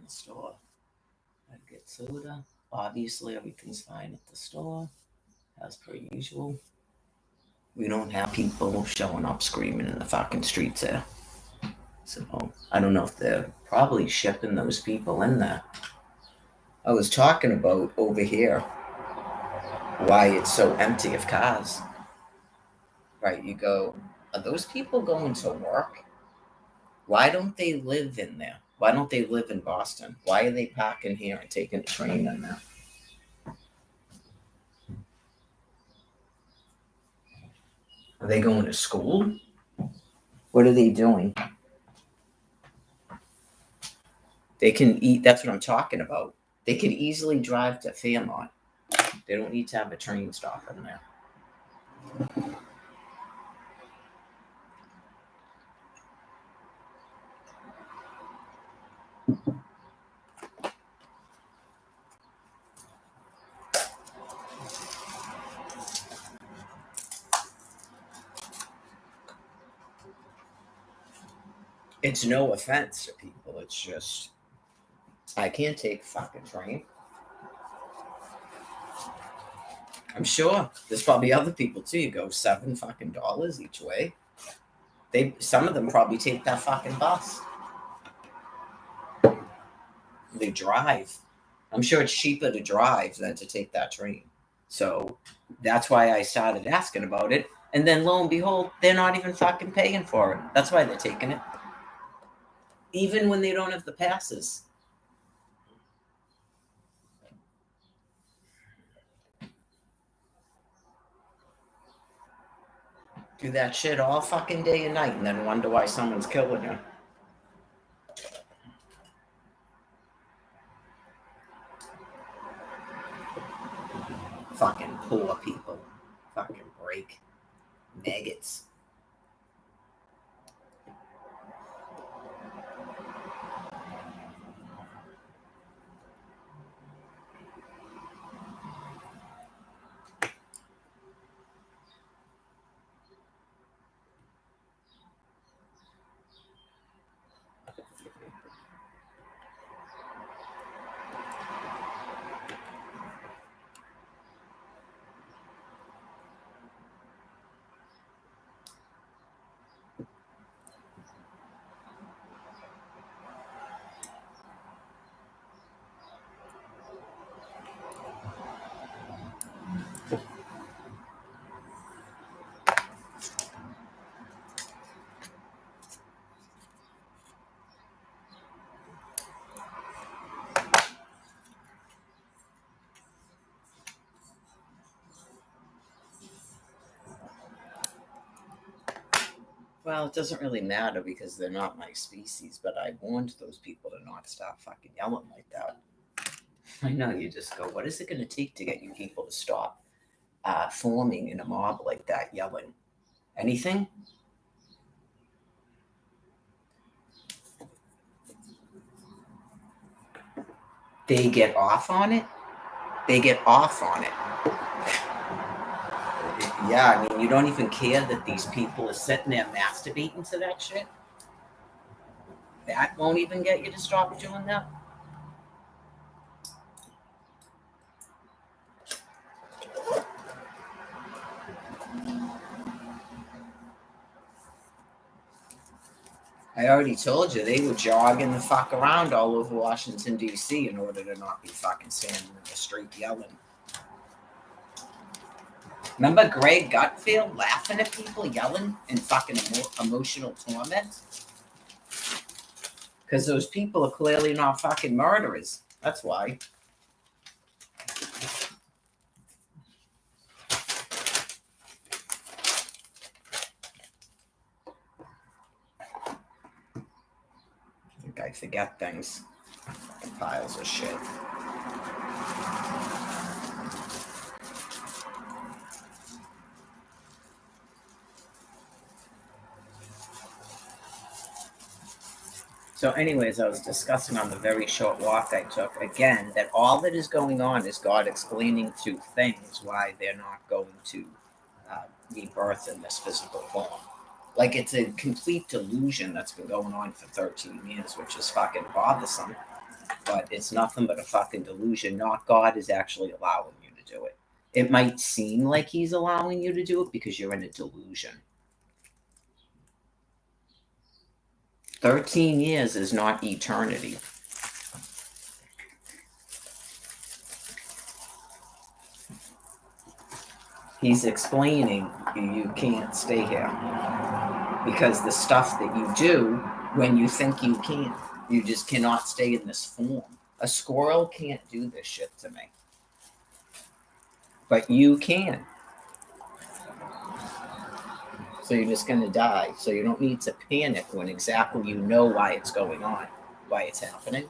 the store. I get soda. Obviously, everything's fine at the store, as per usual. We don't have people showing up screaming in the fucking streets there. So I don't know if they're probably shipping those people in there. I was talking about over here why it's so empty of cars. Right, you go, are those people going to work? Why don't they live in there? Why don't they live in Boston? Why are they parking here and taking a train in there? Are they going to school? What are they doing? They can eat. That's what I'm talking about. They can easily drive to Fairmont. They don't need to have a train stop in there. It's no offense to people. It's just, I can't take a fucking train. I'm sure there's probably other people too. You go $7 fucking each way. Some of them probably take that fucking bus. They drive. I'm sure it's cheaper to drive than to take that train. So that's why I started asking about it. And then lo and behold, they're not even fucking paying for it. That's why they're taking it. Even when they don't have the passes. Do that shit all fucking day and night and then wonder why someone's killing you. Fucking poor people. Fucking break. Maggots. Well, it doesn't really matter because they're not my species, but I warned those people to not stop fucking yelling like that. I know, you just go, what is it going to take to get you people to stop forming in a mob like that, yelling? Anything? They get off on it? They get off on it. Yeah, I mean, you don't even care that these people are sitting there masturbating to that shit? That won't even get you to stop doing that? I already told you, they were jogging the fuck around all over Washington, D.C. in order to not be fucking standing in the street yelling. Remember Greg Gutfeld laughing at people yelling in fucking emotional torment? Because those people are clearly not fucking murderers. That's why. I forget things. Piles of shit. So anyways, I was discussing on the very short walk I took, again, that all that is going on is God explaining to things why they're not going to rebirth in this physical form. Like, it's a complete delusion that's been going on for 13 years, which is fucking bothersome. but it's nothing but a fucking delusion. Not God is actually allowing you to do it. It might seem like he's allowing you to do it because you're in a delusion. 13 years is not eternity. He's explaining you can't stay here because the stuff that you do when you think you can, you just cannot stay in this form. A squirrel can't do this shit to me, but you can. So you're just going to die. So you don't need to panic when exactly you know why it's going on, why it's happening.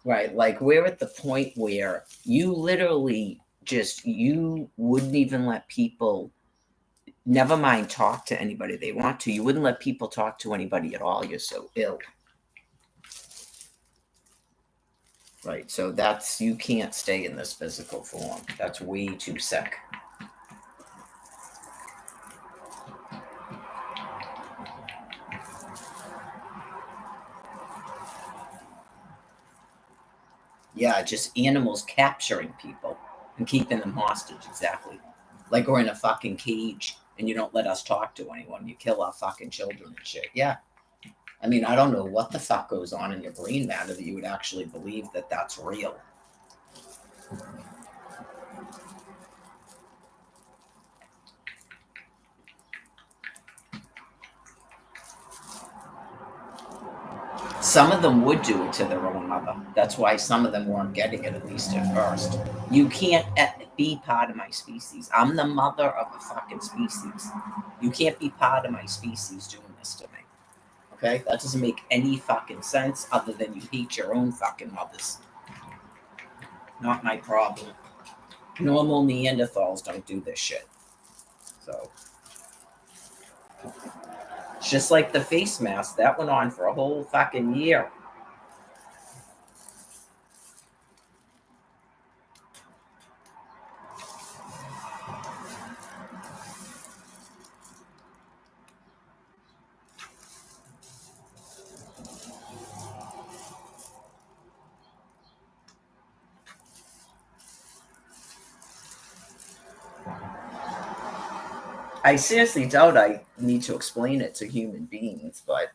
Right, like we're at the point where you literally just, you wouldn't even let people, never mind talk to anybody they want to, you wouldn't let people talk to anybody at all. You're so ill. Right, so that's, you can't stay in this physical form. That's way too sick. Yeah, just animals capturing people and keeping them hostage, exactly. Like we're in a fucking cage and you don't let us talk to anyone. You kill our fucking children and shit. Yeah. I mean, I don't know what the fuck goes on in your brain matter that you would actually believe that that's real. Some of them would do it to their own mother. That's why some of them weren't getting it, at least at first. You can't be part of my species. I'm the mother of a fucking species. You can't be part of my species doing this to me. Okay? That doesn't make any fucking sense other than you hate your own fucking mothers. Not my problem. Normal Neanderthals don't do this shit. So. It's just like the face mask. That went on for a whole fucking year. I seriously doubt I need to explain it to human beings, but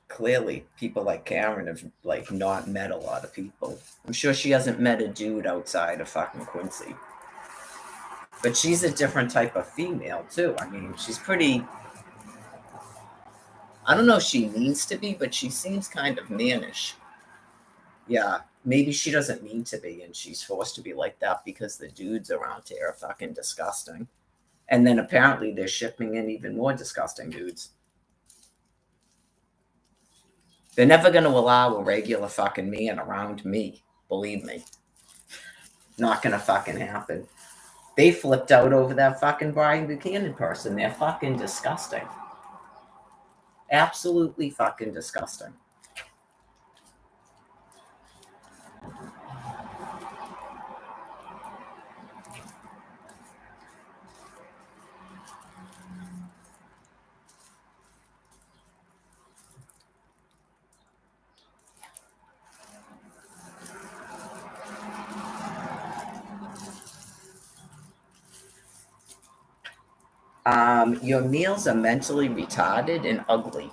clearly people like Karen have like not met a lot of people. I'm sure she hasn't met a dude outside of fucking Quincy. But she's a different type of female too. I mean, she's pretty, I don't know if she means to be, but she seems kind of mannish. Yeah, maybe she doesn't mean to be and she's forced to be like that because the dudes around here are fucking disgusting. And then apparently they're shipping in even more disgusting dudes. They're never going to allow a regular fucking man around me. Believe me. Not going to fucking happen. They flipped out over that fucking Brian Buchanan person. They're fucking disgusting. Absolutely fucking disgusting. Your meals are mentally retarded and ugly.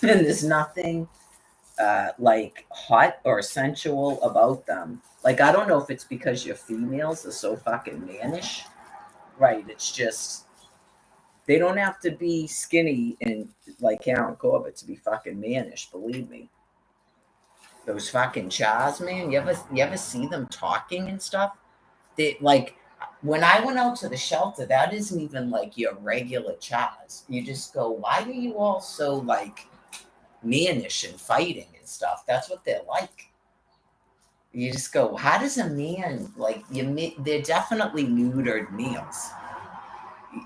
And there's nothing like hot or sensual about them. Like, I don't know if it's because your females are so fucking mannish. Right. It's just, they don't have to be skinny and like Karen Corbett to be fucking mannish, believe me. Those fucking chars, man. You ever see them talking and stuff? They like, when I went out to the shelter, that isn't even like your regular chars. You just go, why are you all so like mannish and fighting and stuff? That's what they're like. You just go, how does a man like you? They're definitely neutered males,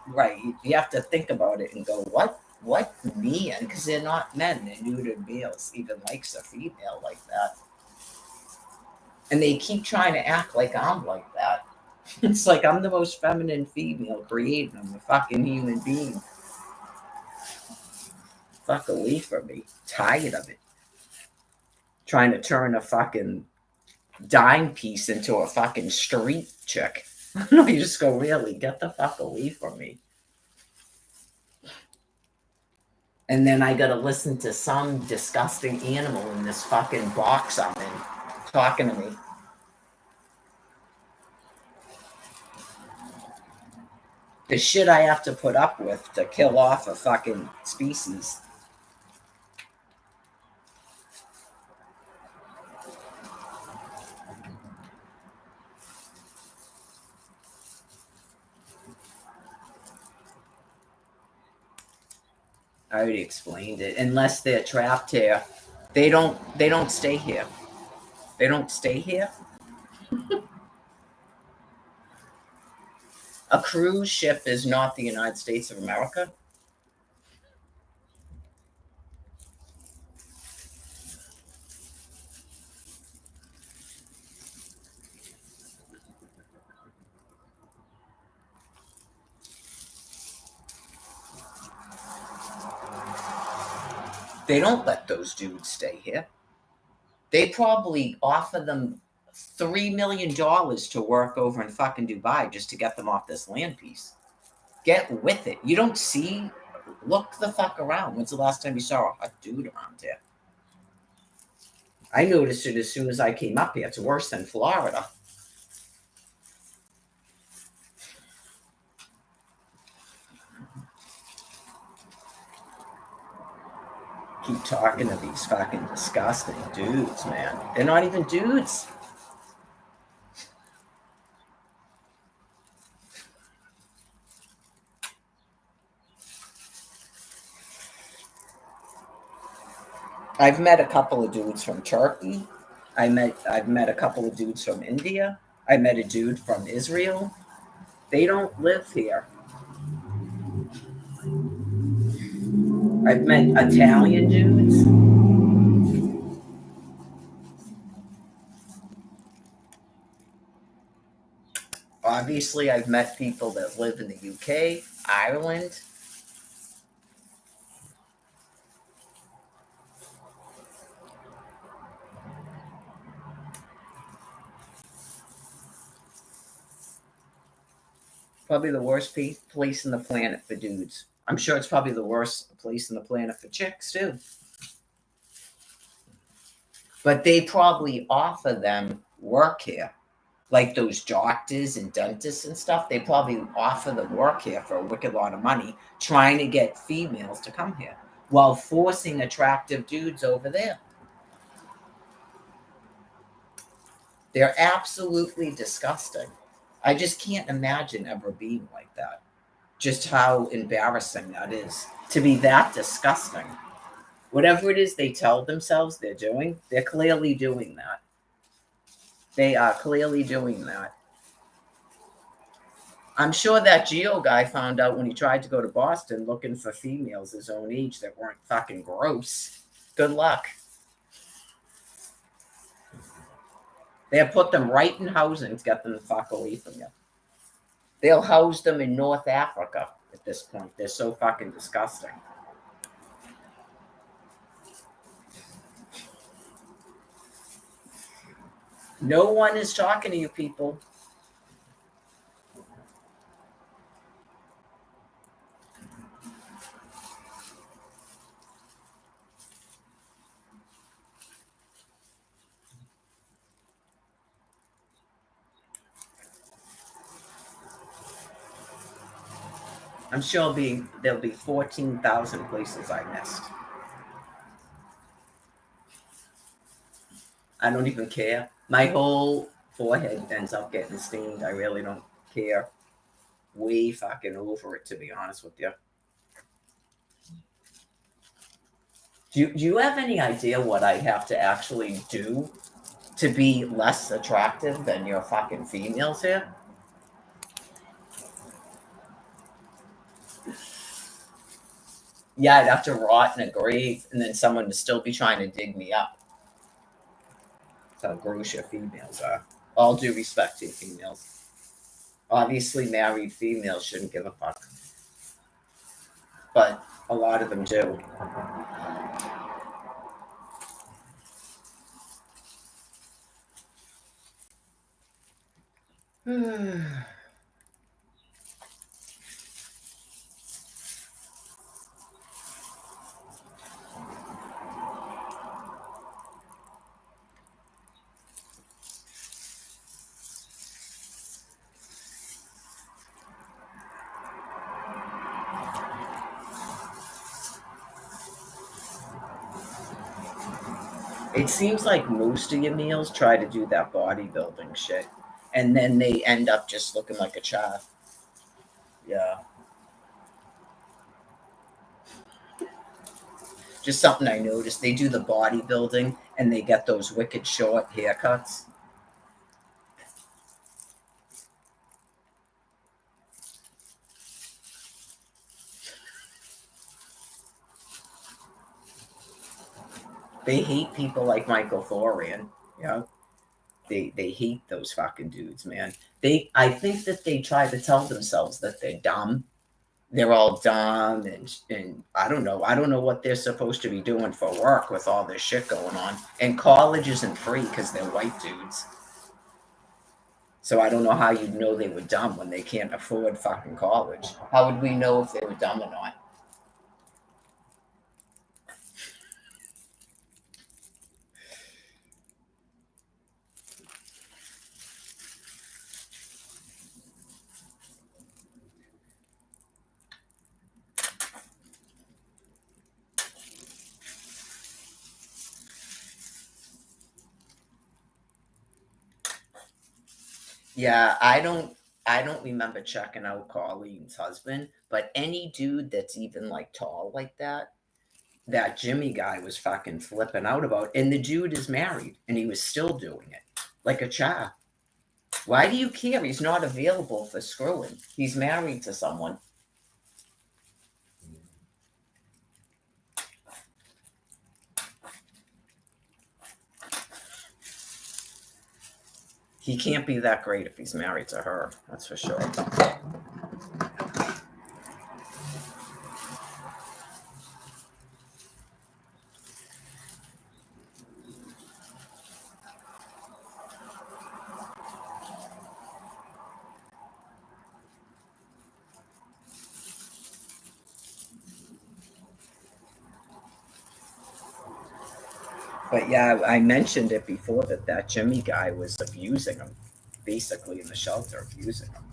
right? You have to think about it and go, what man? Because they're not men; they're neutered males. Even likes a female like that. And they keep trying to act like I'm like that. It's like I'm the most feminine female created. I'm a fucking human being. Fuck away from me. Tired of it. Trying to turn a fucking dime piece into a fucking street chick. You just go, really, get the fuck away from me. And then I gotta listen to some disgusting animal in this fucking box I'm in talking to me. The shit I have to put up with to kill off a fucking species. I already explained it. Unless they're trapped here, they don't stay here. They don't stay here. A cruise ship is not the United States of America. They don't let those dudes stay here. They probably offer them $3 million to work over in fucking Dubai just to get them off this land piece. Get with it. You don't see. Look the fuck around. When's the last time you saw a hot dude around here? I noticed it as soon as I came up here. It's worse than Florida. Keep talking to these fucking disgusting dudes, man. They're not even dudes. I've met a couple of dudes from Turkey. I've met a couple of dudes from India. I met a dude from Israel. They don't live here. I've met Italian dudes. Obviously, I've met people that live in the UK, Ireland. Probably the worst place in the planet for dudes. I'm sure it's probably the worst place in the planet for chicks, too. But they probably offer them work here. Like those doctors and dentists and stuff, they probably offer them work here for a wicked lot of money, trying to get females to come here while forcing attractive dudes over there. They're absolutely disgusting. I just can't imagine ever being like that. Just how embarrassing that is to be that disgusting. Whatever it is they tell themselves they're doing, they're clearly doing that. They are clearly doing that. I'm sure that Geo guy found out when he tried to go to Boston looking for females his own age that weren't fucking gross. Good luck. They'll put them right in housing to get them the fuck away from you. They'll house them in North Africa at this point. They're so fucking disgusting. No one is talking to you people. I'm sure there'll be 14,000 places I missed. I don't even care. My whole forehead ends up getting stained. I really don't care. Way fucking over it, to be honest with you. Do you have any idea what I have to actually do to be less attractive than your fucking females here? Yeah, I'd have to rot in a grave and then someone would still be trying to dig me up. how gross your females are. All due respect to females. Obviously, married females shouldn't give a fuck. But a lot of them do. It seems like most of your meals try to do that bodybuilding shit, and then they end up just looking like a child. Yeah. Just something I noticed. They do the bodybuilding and they get those wicked short haircuts. They hate people like Michael Thoran. You know, they hate those fucking dudes, man. I think that they try to tell themselves that they're dumb. They're all dumb and I don't know. I don't know what they're supposed to be doing for work with all this shit going on. And college isn't free because they're white dudes. So I don't know how you'd know they were dumb when they can't afford fucking college. How would we know if they were dumb or not? Yeah, I don't remember checking out Colleen's husband, but any dude that's even like tall like that Jimmy guy was fucking flipping out about. And the dude is married and he was still doing it like a child. Why do you care? He's not available for screwing. He's married to someone. He can't be that great if he's married to her. That's for sure. But yeah, I mentioned it before that Jimmy guy was abusing him, basically in the shelter, abusing him.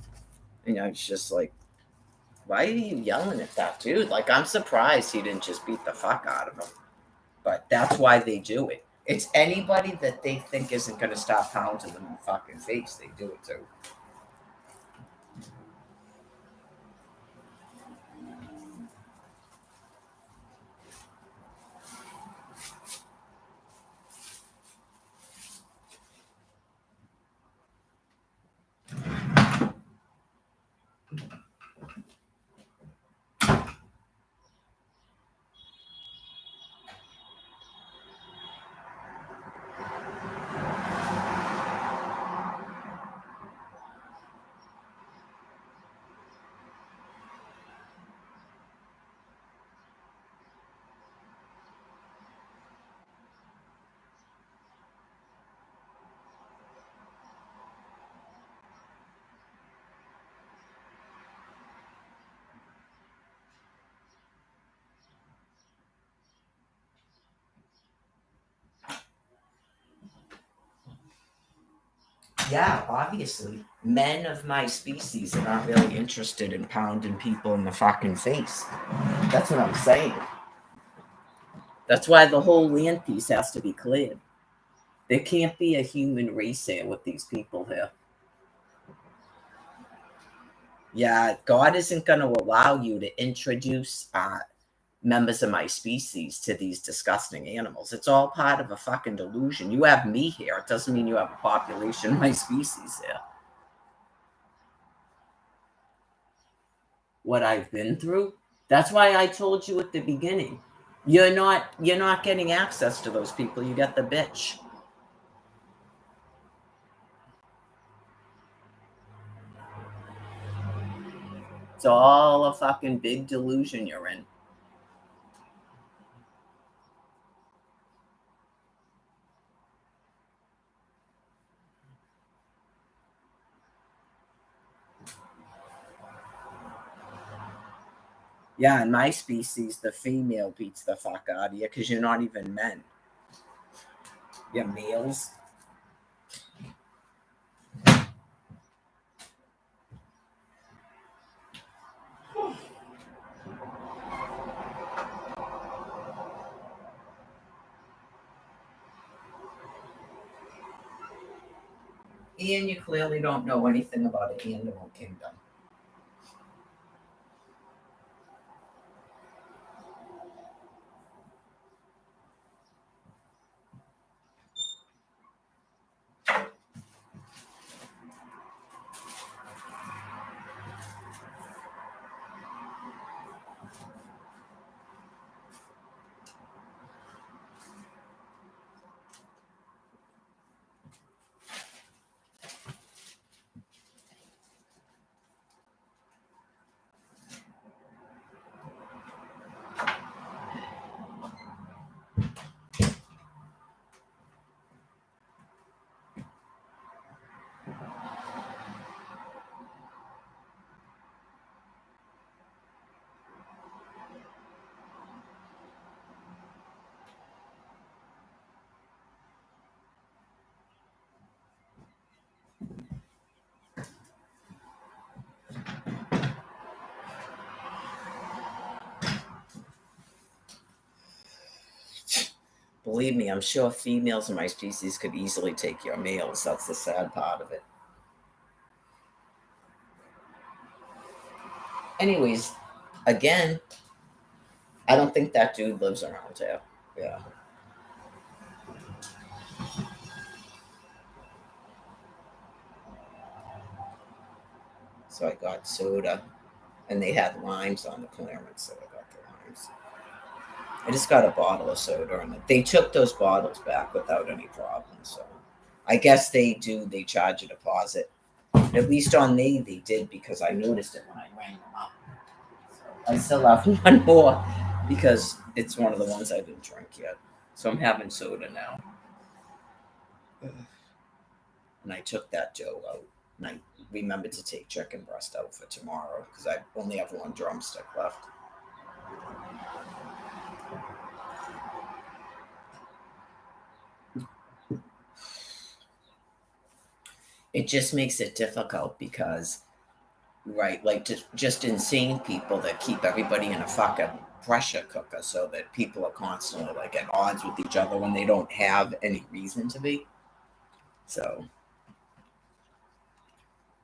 And I was just like, why are you yelling at that dude? Like, I'm surprised he didn't just beat the fuck out of him. But that's why they do it. It's anybody that they think isn't going to stop pounding them in the fucking face, they do it to. Yeah, obviously. Men of my species are not really interested in pounding people in the fucking face. That's what I'm saying. That's why the whole land piece has to be cleared. There can't be a human race here with these people here. Yeah, God isn't going to allow you to introduce members of my species to these disgusting animals. It's all part of a fucking delusion. You have me here. It doesn't mean you have a population of my species here. What I've been through. That's why I told you at the beginning. You're not getting access to those people. You get the bitch. It's all a fucking big delusion you're in. Yeah, in my species, the female beats the fuck out of you because you're not even men. You're males. Ian, you clearly don't know anything about an animal kingdom. Believe me, I'm sure females in my species could easily take your males. That's the sad part of it. Anyways, again, I don't think that dude lives around here. Yeah. So I got soda, and they had limes on the clearance, so I got the limes. I just got a bottle of soda, and they took those bottles back without any problem. So I guess they charge a deposit. At least on me, they did because I noticed it when I rang them up. So I still have one more because it's one of the ones I didn't drink yet. So I'm having soda now. And I took that dough out. And I remembered to take chicken breast out for tomorrow because I only have one drumstick left. It just makes it difficult because, right, like just insane people that keep everybody in a fucking pressure cooker so that people are constantly like at odds with each other when they don't have any reason to be. So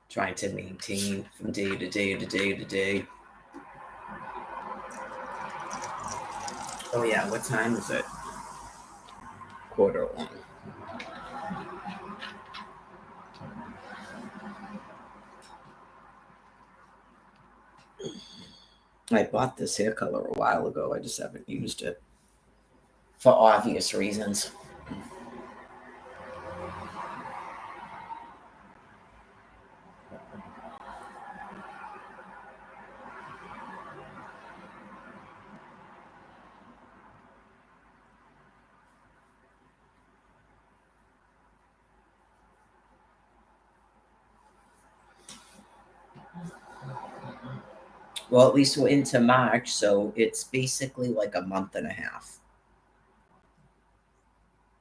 trying to maintain from day to day to day to day. Oh yeah, what time is it? 1:45. I bought this hair color a while ago. I just haven't used it for obvious reasons. Well, at least we're into March, so it's basically like a month and a half.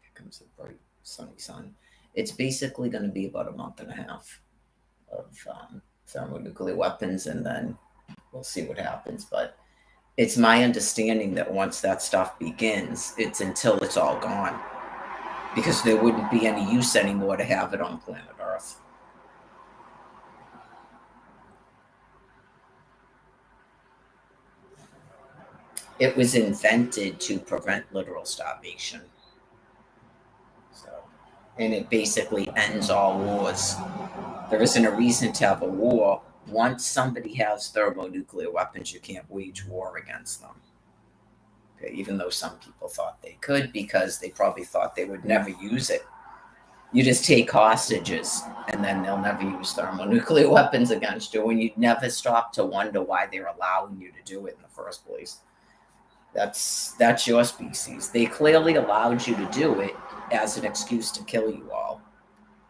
Here comes the bright sunny sun. It's basically going to be about a month and a half of thermonuclear weapons, and then we'll see what happens. But it's my understanding that once that stuff begins, it's until it's all gone, because there wouldn't be any use anymore to have it on planet Earth. It was invented to prevent literal starvation. So, and it basically ends all wars. There isn't a reason to have a war. Once somebody has thermonuclear weapons, you can't wage war against them. Okay, even though some people thought they could because they probably thought they would never use it. You just take hostages and then they'll never use thermonuclear weapons against you, and you'd never stop to wonder why they're allowing you to do it in the first place. That's your species. They clearly allowed you to do it as an excuse to kill you all.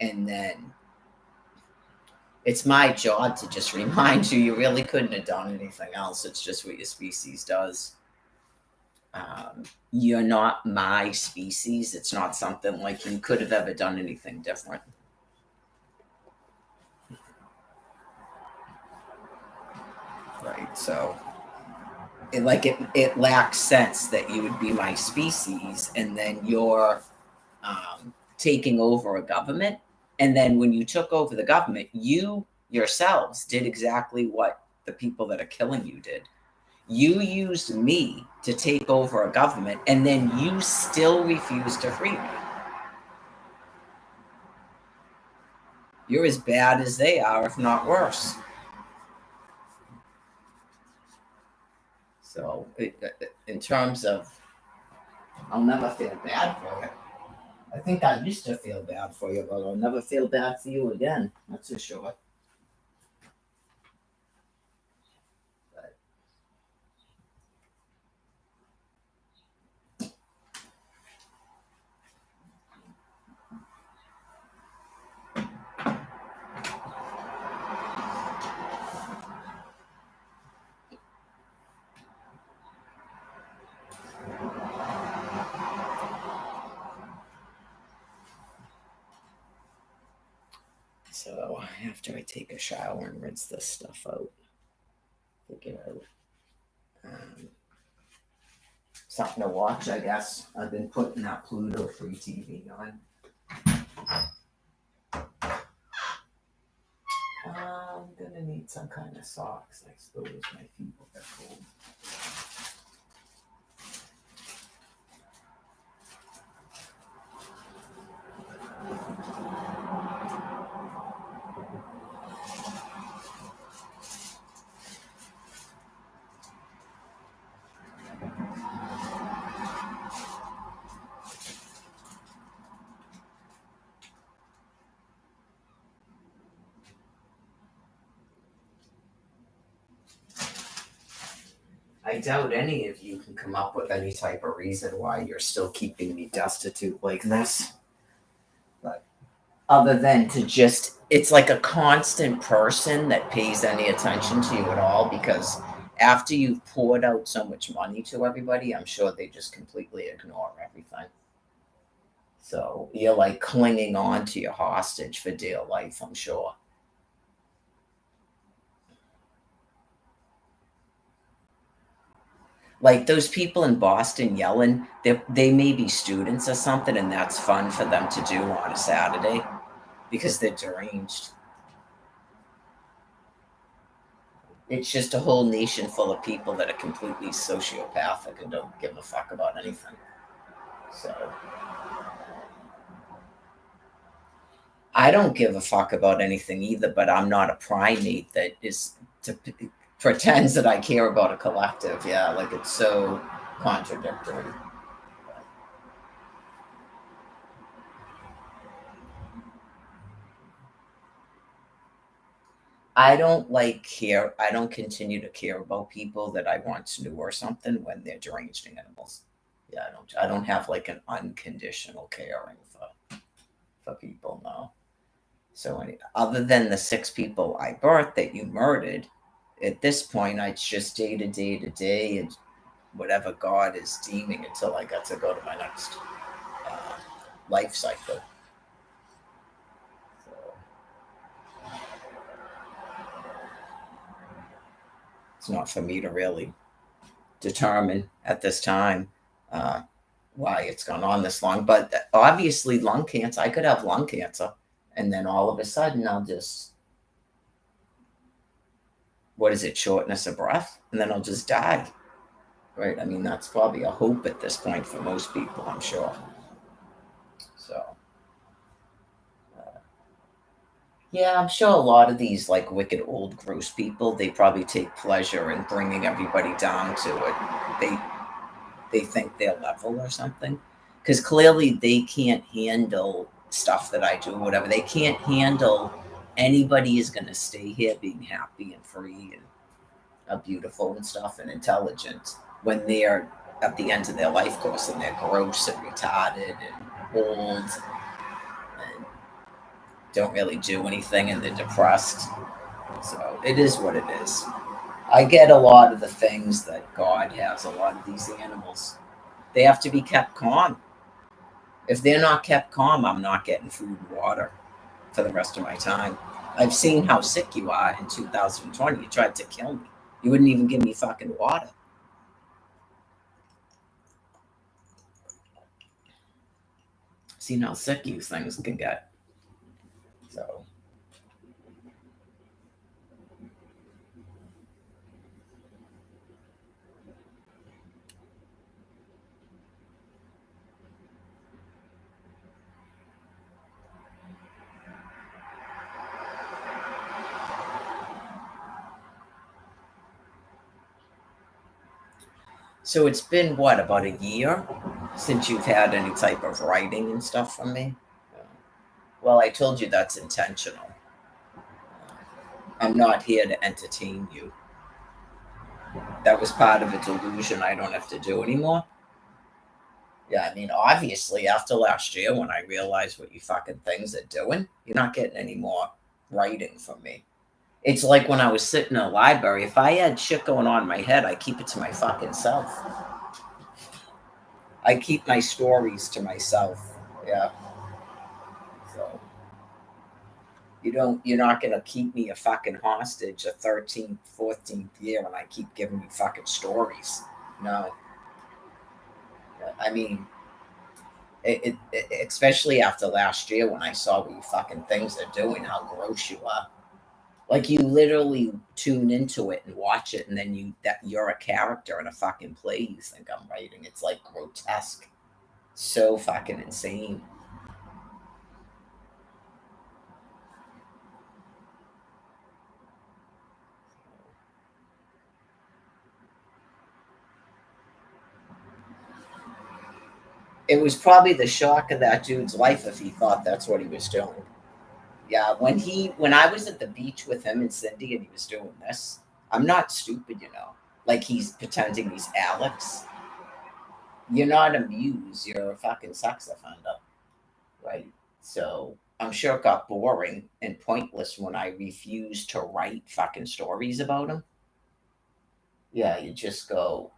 And then it's my job to just remind you, you really couldn't have done anything else. It's just what your species does. You're not my species. It's not something like you could have ever done anything different. Right. So it lacks sense that you would be my species and then you're taking over a government. And then when you took over the government, you yourselves did exactly what the people that are killing you did. You used me to take over a government, and then you still refuse to free me. You're as bad as they are, if not worse. So, in terms of, I'll never feel bad for it. I think I used to feel bad for you, but I'll never feel bad for you again. That's for sure. So after I take a shower and rinse this stuff out, figure out something to watch, I guess. I've been putting that Pluto free TV on. I'm gonna need some kind of socks, I suppose. My feet will get cold. I doubt any of you can come up with any type of reason why you're still keeping me destitute like this. But other than to just, it's like a constant person that pays any attention to you at all, because after you've poured out so much money to everybody, I'm sure they just completely ignore everything. So you're like clinging on to your hostage for dear life, I'm sure. Like those people in Boston yelling, they may be students or something, and that's fun for them to do on a Saturday because they're deranged. It's just a whole nation full of people that are completely sociopathic and don't give a fuck about anything. So I don't give a fuck about anything either, but I'm not a primate that pretends that I care about a collective. Yeah, like it's so contradictory. I don't I don't continue to care about people that I once knew or something when they're deranged animals. Yeah, I don't have like an unconditional caring for people, no. So other than the 6 people I birthed that you murdered, at this point it's just day to day to day and whatever God is deeming until I get to go to my next life cycle. It's not for me to really determine at this time why it's gone on this long. But obviously, lung cancer, I could have lung cancer, and then all of a sudden, I'll just, what is it, shortness of breath? And then I'll just die. Right? I mean, that's probably a hope at this point for most people, I'm sure. So. Yeah, I'm sure a lot of these like wicked old gross people, they probably take pleasure in bringing everybody down to it. They think they're level or something, because clearly they can't handle stuff that I do, whatever. They can't handle anybody is going to stay here being happy and free and beautiful and stuff and intelligent when they're at the end of their life course and they're gross and retarded and old and don't really do anything and they're depressed. So it is what it is. I get a lot of the things that God has a lot of these animals. They have to be kept calm. If they're not kept calm, I'm not getting food and water for the rest of my time. I've seen how sick you are in 2020. You tried to kill me. You wouldn't even give me fucking water. Seen how sick you things can get. So So it's been what, about a year since you've had any type of writing and stuff from me? Well, I told you that's intentional. I'm not here to entertain you. That was part of a delusion I don't have to do anymore. Yeah, I mean, obviously, after last year, when I realized what you fucking things are doing, you're not getting any more writing from me. It's like when I was sitting in a library, if I had shit going on in my head, I keep it to my fucking self. I keep my stories to myself. Yeah. So you're not gonna keep me a fucking hostage a 13th, 14th year when I keep giving you fucking stories. No. I mean, especially after last year when I saw what you fucking things are doing, how gross you are. Like you literally tune into it and watch it, and then you're a character in a fucking play you think I'm writing. It's like grotesque, so fucking insane. It was probably the shock of that dude's life if he thought that's what he was doing. Yeah, when I was at the beach with him and Cindy and he was doing this, I'm not stupid, you know. Like he's pretending he's Alex. You're not amused. You're a fucking sex offender, right? So I'm sure it got boring and pointless when I refused to write fucking stories about him. Yeah, you just go,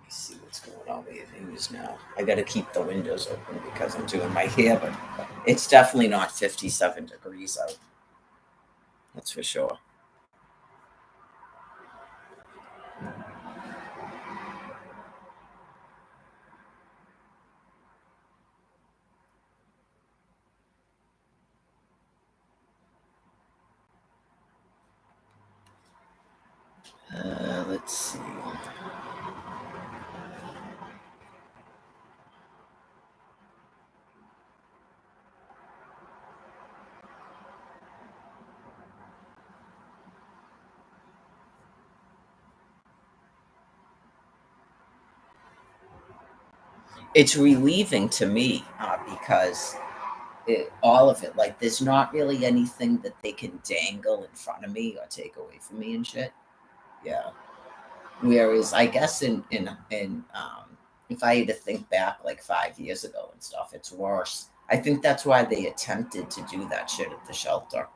see what's going on with the news now. I got to keep the windows open because I'm doing my hair, but it's definitely not 57 degrees out. That's for sure. Let's see. It's relieving to me because all of it, like, there's not really anything that they can dangle in front of me or take away from me and shit. Yeah. Whereas I guess in if I had to think back like 5 years ago and stuff, it's worse. I think that's why they attempted to do that shit at the shelter,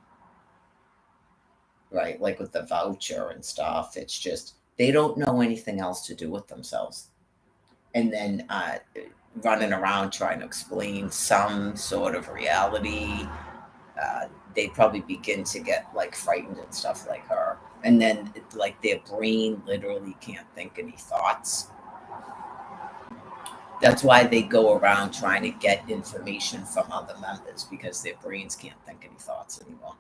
right? Like with the voucher and stuff. It's just they don't know anything else to do with themselves. And then running around trying to explain some sort of reality, they probably begin to get like frightened and stuff like her. And then like their brain literally can't think any thoughts. That's why they go around trying to get information from other members because their brains can't think any thoughts anymore.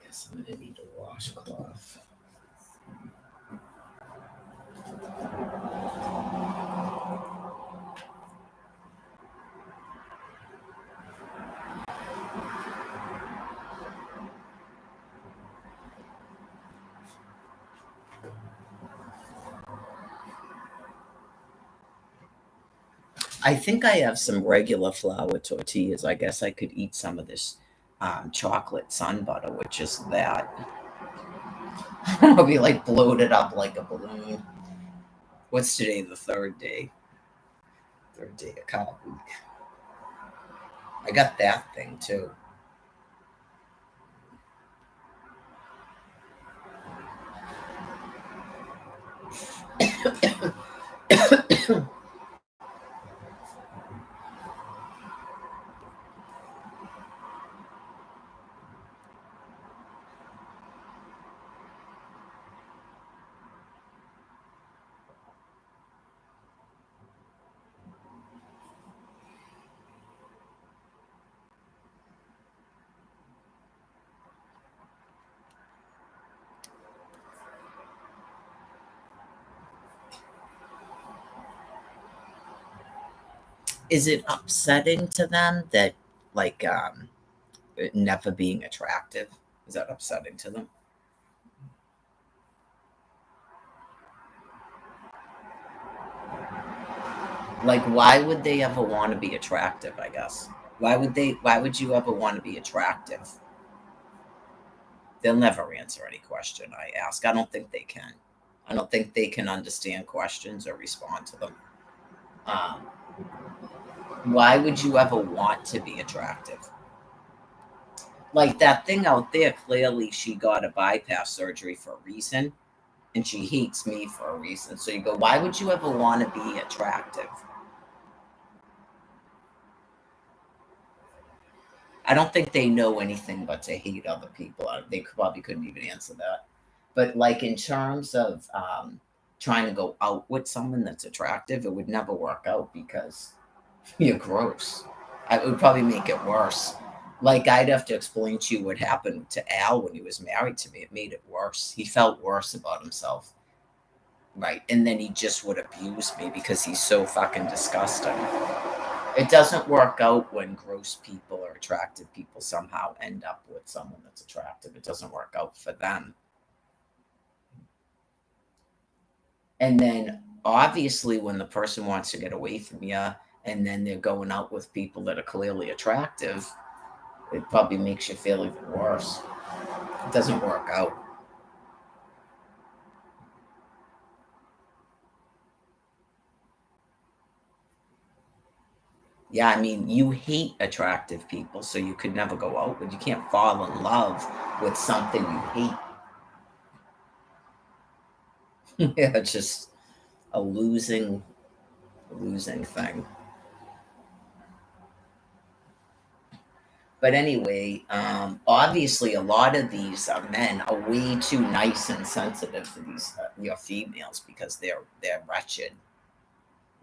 Guess I'm gonna need a washcloth. I think I have some regular flour tortillas. I guess I could eat some of this chocolate sun butter, which is that. I'll be like bloated up like a balloon. What's today? The third day. Third day of carb week. I got that thing too. Is it upsetting to them that like never being attractive? Is that upsetting to them? Like, why would they ever want to be attractive? I guess. Why would you ever want to be attractive? They'll never answer any question I ask. I don't think they can. I don't think they can understand questions or respond to them. Um, why would you ever want to be attractive? Like that thing out there, clearly she got a bypass surgery for a reason, and she hates me for a reason. So you go, why would you ever want to be attractive? I don't think they know anything but to hate other people. They probably couldn't even answer that. But like in terms of trying to go out with someone that's attractive, it would never work out because you're gross. It would probably make it worse. Like I'd have to explain to you what happened to Al when he was married to me. It made it worse. He felt worse about himself. Right. And then he just would abuse me because he's so fucking disgusting. It doesn't work out when gross people or attractive people somehow end up with someone that's attractive. It doesn't work out for them. And then obviously, when the person wants to get away from you and then they're going out with people that are clearly attractive, it probably makes you feel even worse. It doesn't work out. Yeah, I mean, you hate attractive people, so you could never go out with. You can't fall in love with something you hate. Yeah, it's just a losing thing. But anyway, obviously, a lot of these men are way too nice and sensitive to these your females because they're wretched.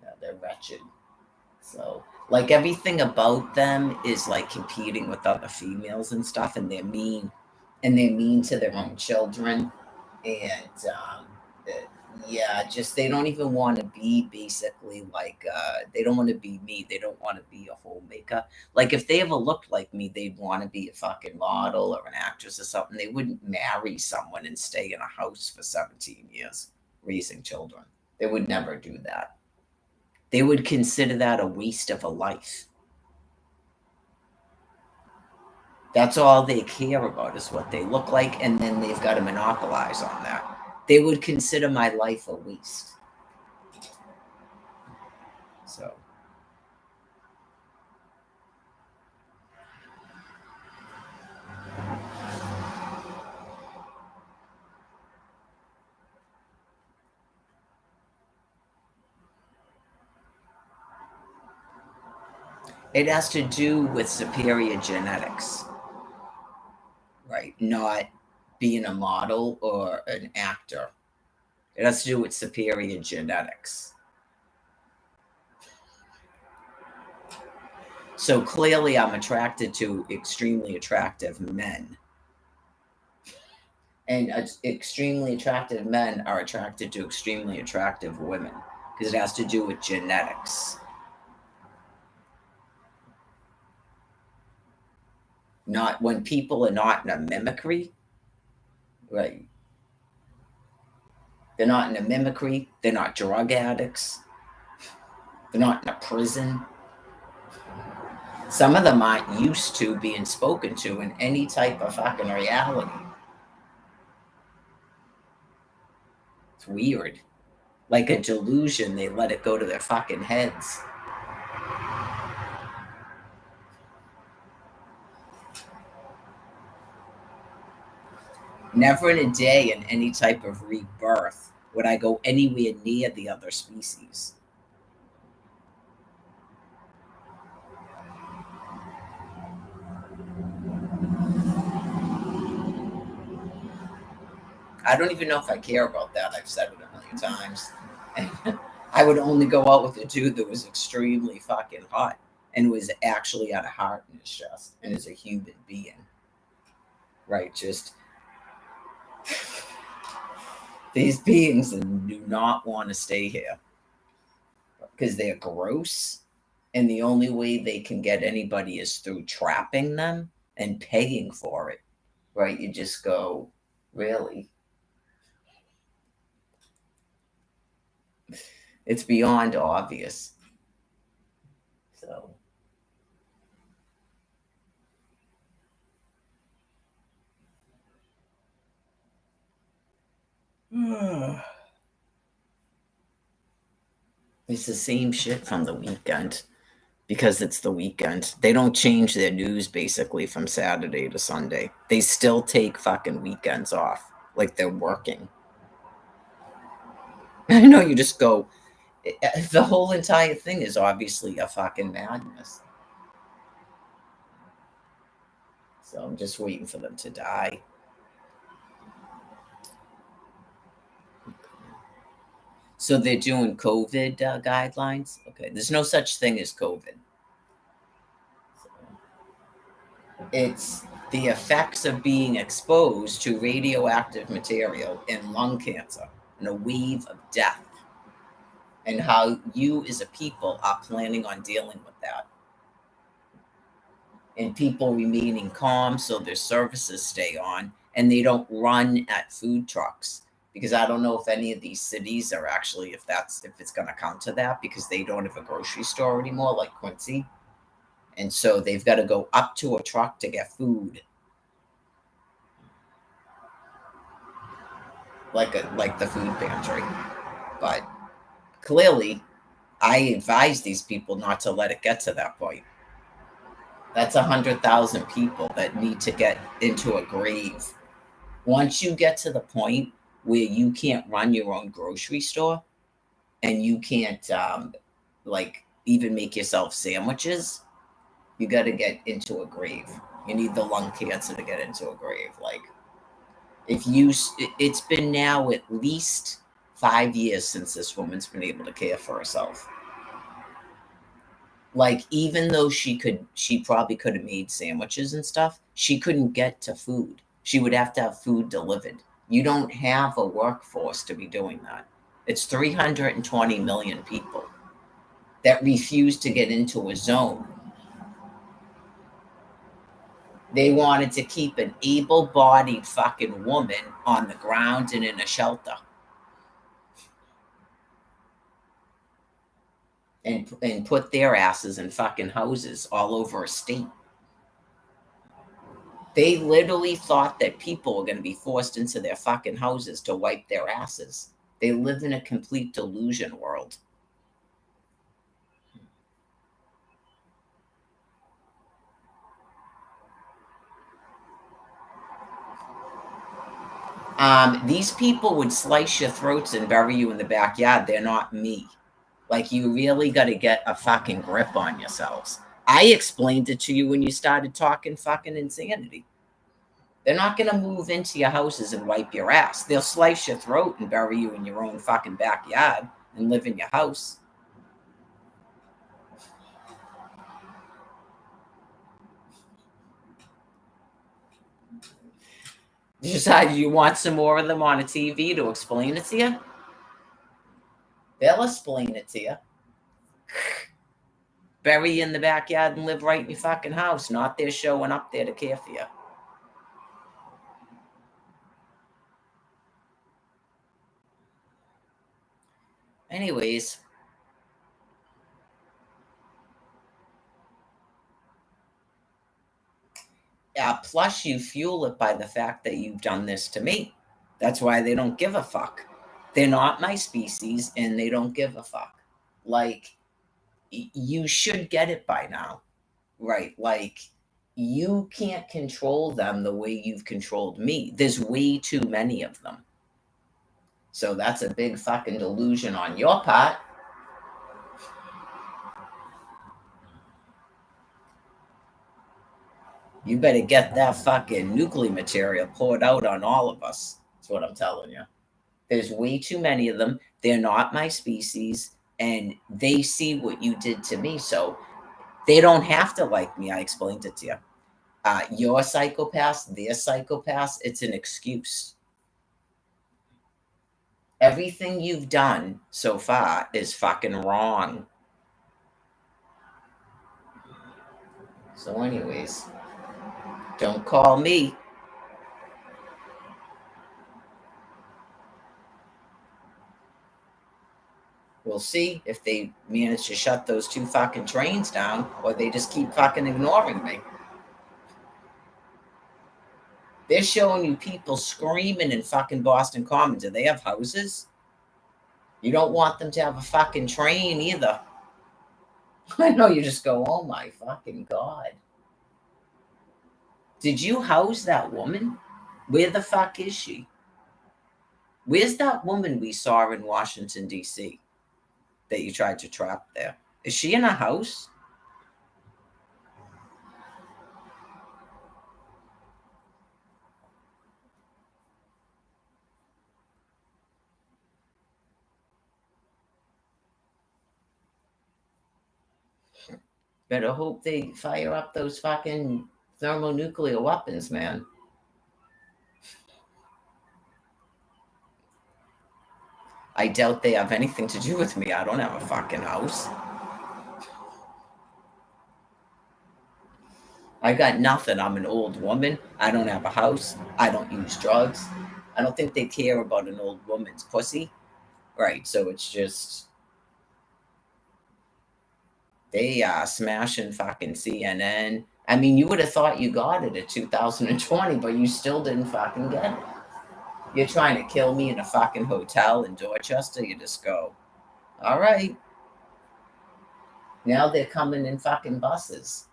Yeah, they're wretched. So, like everything about them is like competing with other females and stuff, and they're mean to their own children, and uh, yeah, just they don't even want to be basically like they don't want to be me. They don't want to be a homemaker. Like if they ever looked like me, they'd want to be a fucking model or an actress or something. They wouldn't marry someone and stay in a house for 17 years raising children. They would never do that. They would consider that a waste of a life. That's all they care about is what they look like, and then they've got to monopolize on that. They would consider my life a waste. So it has to do with superior genetics, right? Not being a model or an actor. It has to do with superior genetics. So clearly I'm attracted to extremely attractive men. And extremely attractive men are attracted to extremely attractive women because it has to do with genetics. Not when people are not in a mimicry, right? They're not in a mimicry, they're not drug addicts, they're not in a prison. Some of them aren't used to being spoken to in any type of fucking reality. It's weird. Like a delusion, they let it go to their fucking heads. Never in a day in any type of rebirth would I go anywhere near the other species. I don't even know if I care about that. I've said it a million times. And I would only go out with a dude that was extremely fucking hot and was actually had a heart in his chest and is a human being. Right? Just these beings do not want to stay here because they're gross. And the only way they can get anybody is through trapping them and paying for it. Right? You just go, really? It's beyond obvious. So. It's the same shit from the weekend because it's the weekend. They don't change their news basically from Saturday to Sunday. They still take fucking weekends off like they're working. I know you just go, the whole entire thing is obviously a fucking madness. So I'm just waiting for them to die. So they're doing COVID guidelines. Okay, there's no such thing as COVID. It's the effects of being exposed to radioactive material and lung cancer and a wave of death, and how you as a people are planning on dealing with that. And people remaining calm so their services stay on and they don't run at food trucks. Because I don't know if any of these cities are actually, if it's going to come to that, because they don't have a grocery store anymore, like Quincy. And so they've got to go up to a truck to get food. Like the food pantry. But clearly, I advise these people not to let it get to that point. That's 100,000 people that need to get into a grave. Once you get to the point where you can't run your own grocery store and you can't like even make yourself sandwiches, you got to get into a grave. You need the lung cancer to get into a grave. Like, if you, it's been now at least 5 years since this woman's been able to care for herself. Like, even though she probably could have made sandwiches and stuff, she couldn't get to food. She would have to have food delivered. You don't have a workforce to be doing that. It's 320 million people that refuse to get into a zone. They wanted to keep an able-bodied fucking woman on the ground and in a shelter. And put their asses in fucking houses all over a state. They literally thought that people were going to be forced into their fucking houses to wipe their asses. They live in a complete delusion world. These people would slice your throats and bury you in the backyard. They're not me. Like, you really got to get a fucking grip on yourselves. I explained it to you when you started talking fucking insanity. They're not going to move into your houses and wipe your ass. They'll slice your throat and bury you in your own fucking backyard and live in your house. Decide you want some more of them on a TV to explain it to you? They'll explain it to you. Bury you in the backyard and live right in your fucking house, not there showing up there to care for you. Anyways. Plus, you fuel it by the fact that you've done this to me. That's why they don't give a fuck. They're not my species and they don't give a fuck. Like, you should get it by now, right? Like, you can't control them the way you've controlled me. There's way too many of them. So that's a big fucking delusion on your part. You better get that fucking nuclear material poured out on all of us. That's what I'm telling you. There's way too many of them. They're not my species, and they see what you did to me. So they don't have to like me. I explained it to you. You're psychopaths, they're psychopaths. It's an excuse. Everything you've done so far is fucking wrong. So, anyways, don't call me. We'll see if they manage to shut those 2 fucking trains down or they just keep fucking ignoring me. They're showing you people screaming in fucking Boston Common. Do they have houses? You don't want them to have a fucking train either. I know you just go, oh my fucking God. Did you house that woman? Where the fuck is she? Where's that woman we saw in Washington, D.C. that you tried to trap there? Is she in a house? Better hope they fire up those fucking thermonuclear weapons, man. I doubt they have anything to do with me. I don't have a fucking house. I got nothing. I'm an old woman. I don't have a house. I don't use drugs. I don't think they care about an old woman's pussy. Right. So it's just they smashing fucking CNN. I mean, you would have thought you got it at 2020, but you still didn't fucking get it. You're trying to kill me in a fucking hotel in Dorchester. You just go, all right. Now they're coming in fucking buses.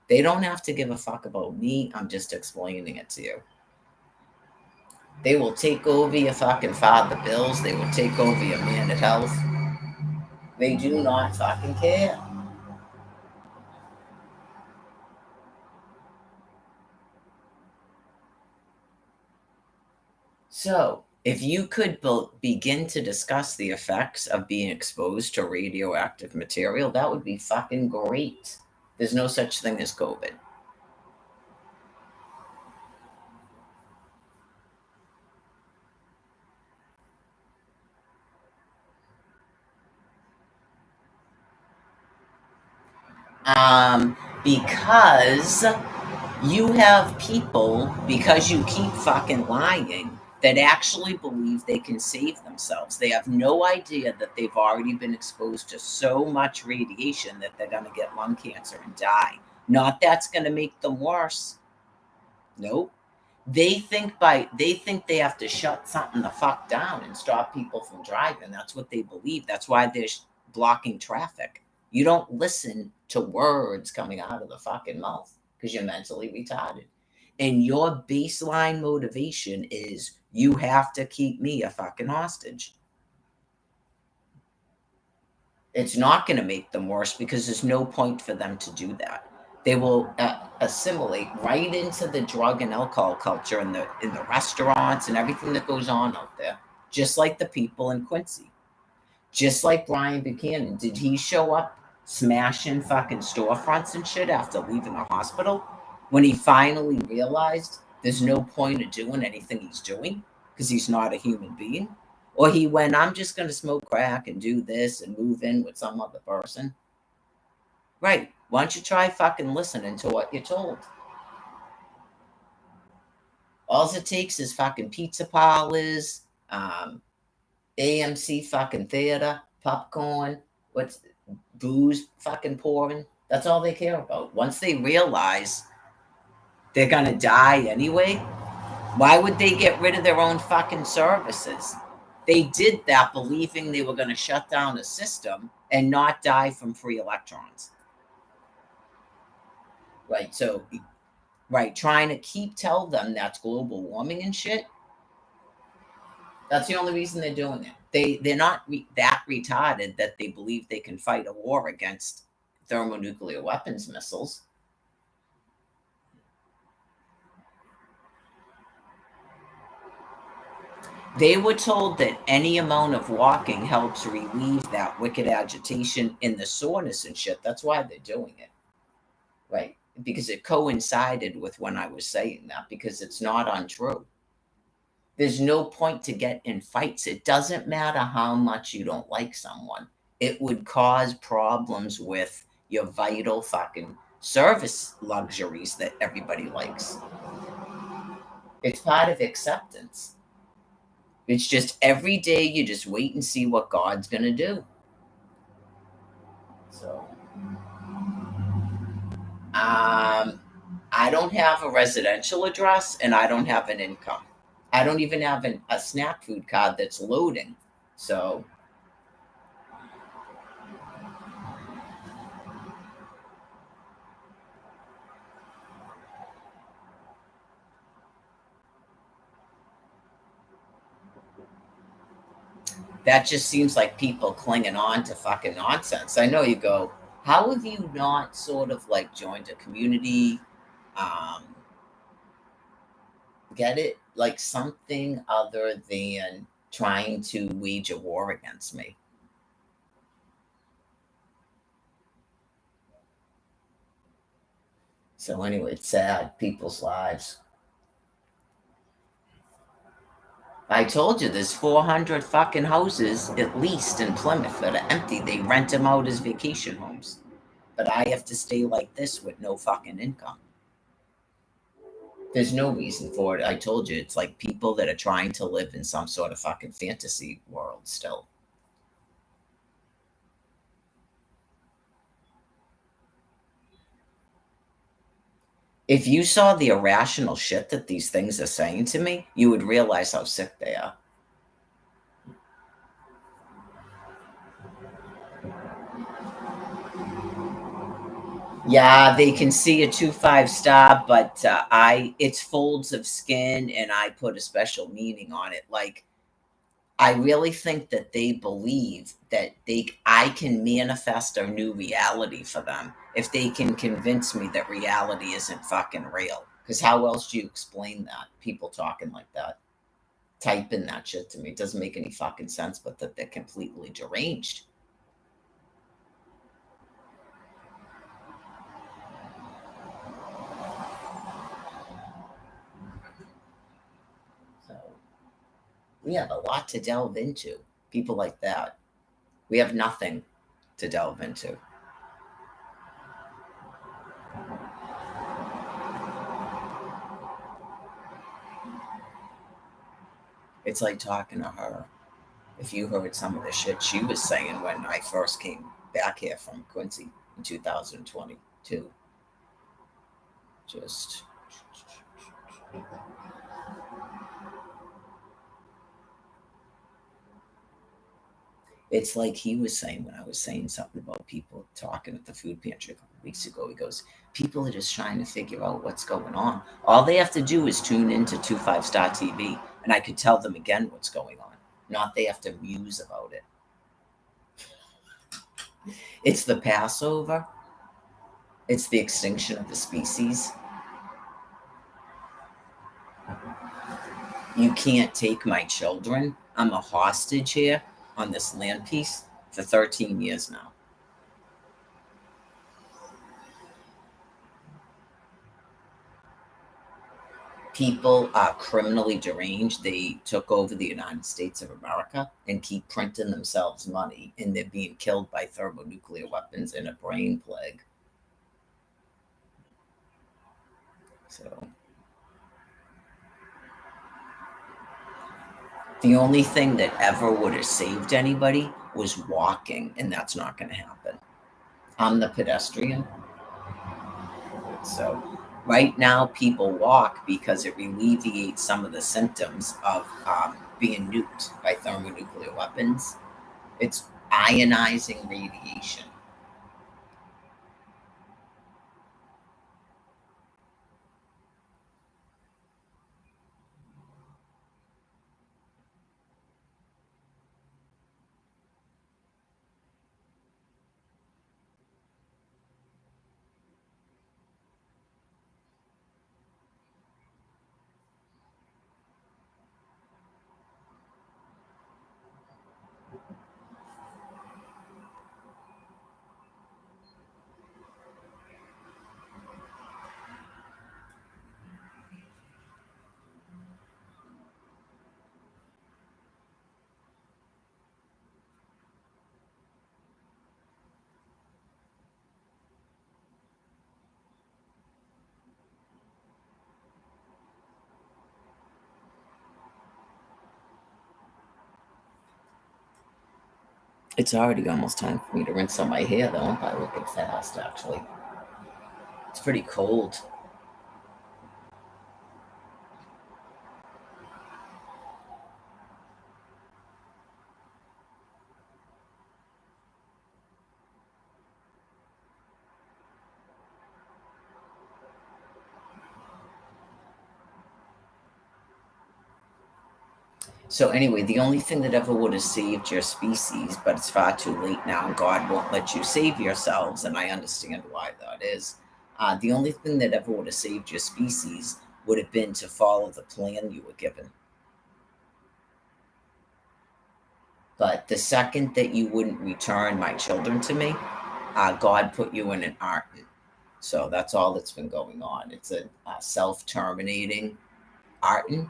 They don't have to give a fuck about me. I'm just explaining it to you. They will take over your fucking father bills. They will take over your man at health. They do not fucking care. So, if you could begin to discuss the effects of being exposed to radioactive material, that would be fucking great. There's no such thing as COVID. Because you have people, because you keep fucking lying, that actually believe they can save themselves. They have no idea that they've already been exposed to so much radiation that they're going to get lung cancer and die. Not that's going to make them worse. Nope. They think they have to shut something the fuck down and stop people from driving. That's what they believe. That's why they're blocking traffic. You don't listen to words coming out of the fucking mouth because you're mentally retarded. And your baseline motivation is you have to keep me a fucking hostage. It's not going to make them worse because there's no point for them to do that. They will assimilate right into the drug and alcohol culture in the restaurants and everything that goes on out there, just like the people in Quincy. Just like Brian Buchanan. Did he show up smashing fucking storefronts and shit after leaving the hospital? When he finally realized There's no point of doing anything he's doing because he's not a human being. Or he went, I'm just going to smoke crack and do this and move in with some other person. Right. Why don't you try fucking listening to what you're told? All it takes is fucking pizza parlors, AMC fucking theater, popcorn, what's booze fucking pouring. That's all they care about. Once they realize they're gonna die anyway, why would they get rid of their own fucking services? They did that believing they were gonna shut down a system and not die from free electrons. Right. So right, trying to tell them that's global warming and shit. That's the only reason they're doing it. They're not that retarded that they believe they can fight a war against thermonuclear weapons missiles. They were told that any amount of walking helps relieve that wicked agitation in the soreness and shit. That's why they're doing it. Right. Because it coincided with when I was saying that, because it's not untrue. There's no point to get in fights. It doesn't matter how much you don't like someone. It would cause problems with your vital fucking service luxuries that everybody likes. It's part of acceptance. It's just every day you just wait and see what God's going to do. So, I don't have a residential address and I don't have an income. I don't even have a snack food card that's loading. So, that just seems like people clinging on to fucking nonsense. I know you go, how have you not sort of like joined a community? Um, get it? Like something other than trying to wage a war against me. So anyway, it's sad, people's lives. I told you there's 400 fucking houses at least in Plymouth that are empty. They rent them out as vacation homes. But I have to stay like this with no fucking income. There's no reason for it. I told you, it's like people that are trying to live in some sort of fucking fantasy world still. If you saw the irrational shit that these things are saying to me, you would realize how sick they are. Yeah, they can see a 2-5 star, but it's folds of skin, and I put a special meaning on it. Like, I really think that they believe that I can manifest a new reality for them if they can convince me that reality isn't fucking real. Because how else do you explain that? People talking like that, typing that shit to me, it doesn't make any fucking sense. But that they're completely deranged. So we have a lot to delve into. People like that. We have nothing to delve into. It's like talking to her. If you heard some of the shit she was saying when I first came back here from Quincy in 2022, just it's like he was saying when I was saying something about people talking at the food pantry a couple of weeks ago. He goes, people are just trying to figure out what's going on. All they have to do is tune into 2 5 Star TV, and I could tell them again what's going on. Not they have to muse about it. It's the Passover. It's the extinction of the species. You can't take my children. I'm a hostage here on this land piece for 13 years now. People are criminally deranged. They took over the United States of America and keep printing themselves money, and they're being killed by thermonuclear weapons and a brain plague. So the only thing that ever would have saved anybody was walking, and that's not going to happen. I'm the pedestrian. So right now, people walk because it alleviates some of the symptoms of being nuked by thermonuclear weapons. It's ionizing radiation. It's already almost time for me to rinse out my hair, though, by looking fast, actually. It's pretty cold. So anyway, the only thing that ever would have saved your species, but it's far too late now. God won't let you save yourselves, and I understand why that is. The only thing that ever would have saved your species would have been to follow the plan you were given. But the second that you wouldn't return my children to me, God put you in an Arton. So that's all that's been going on. It's a self-terminating Arton.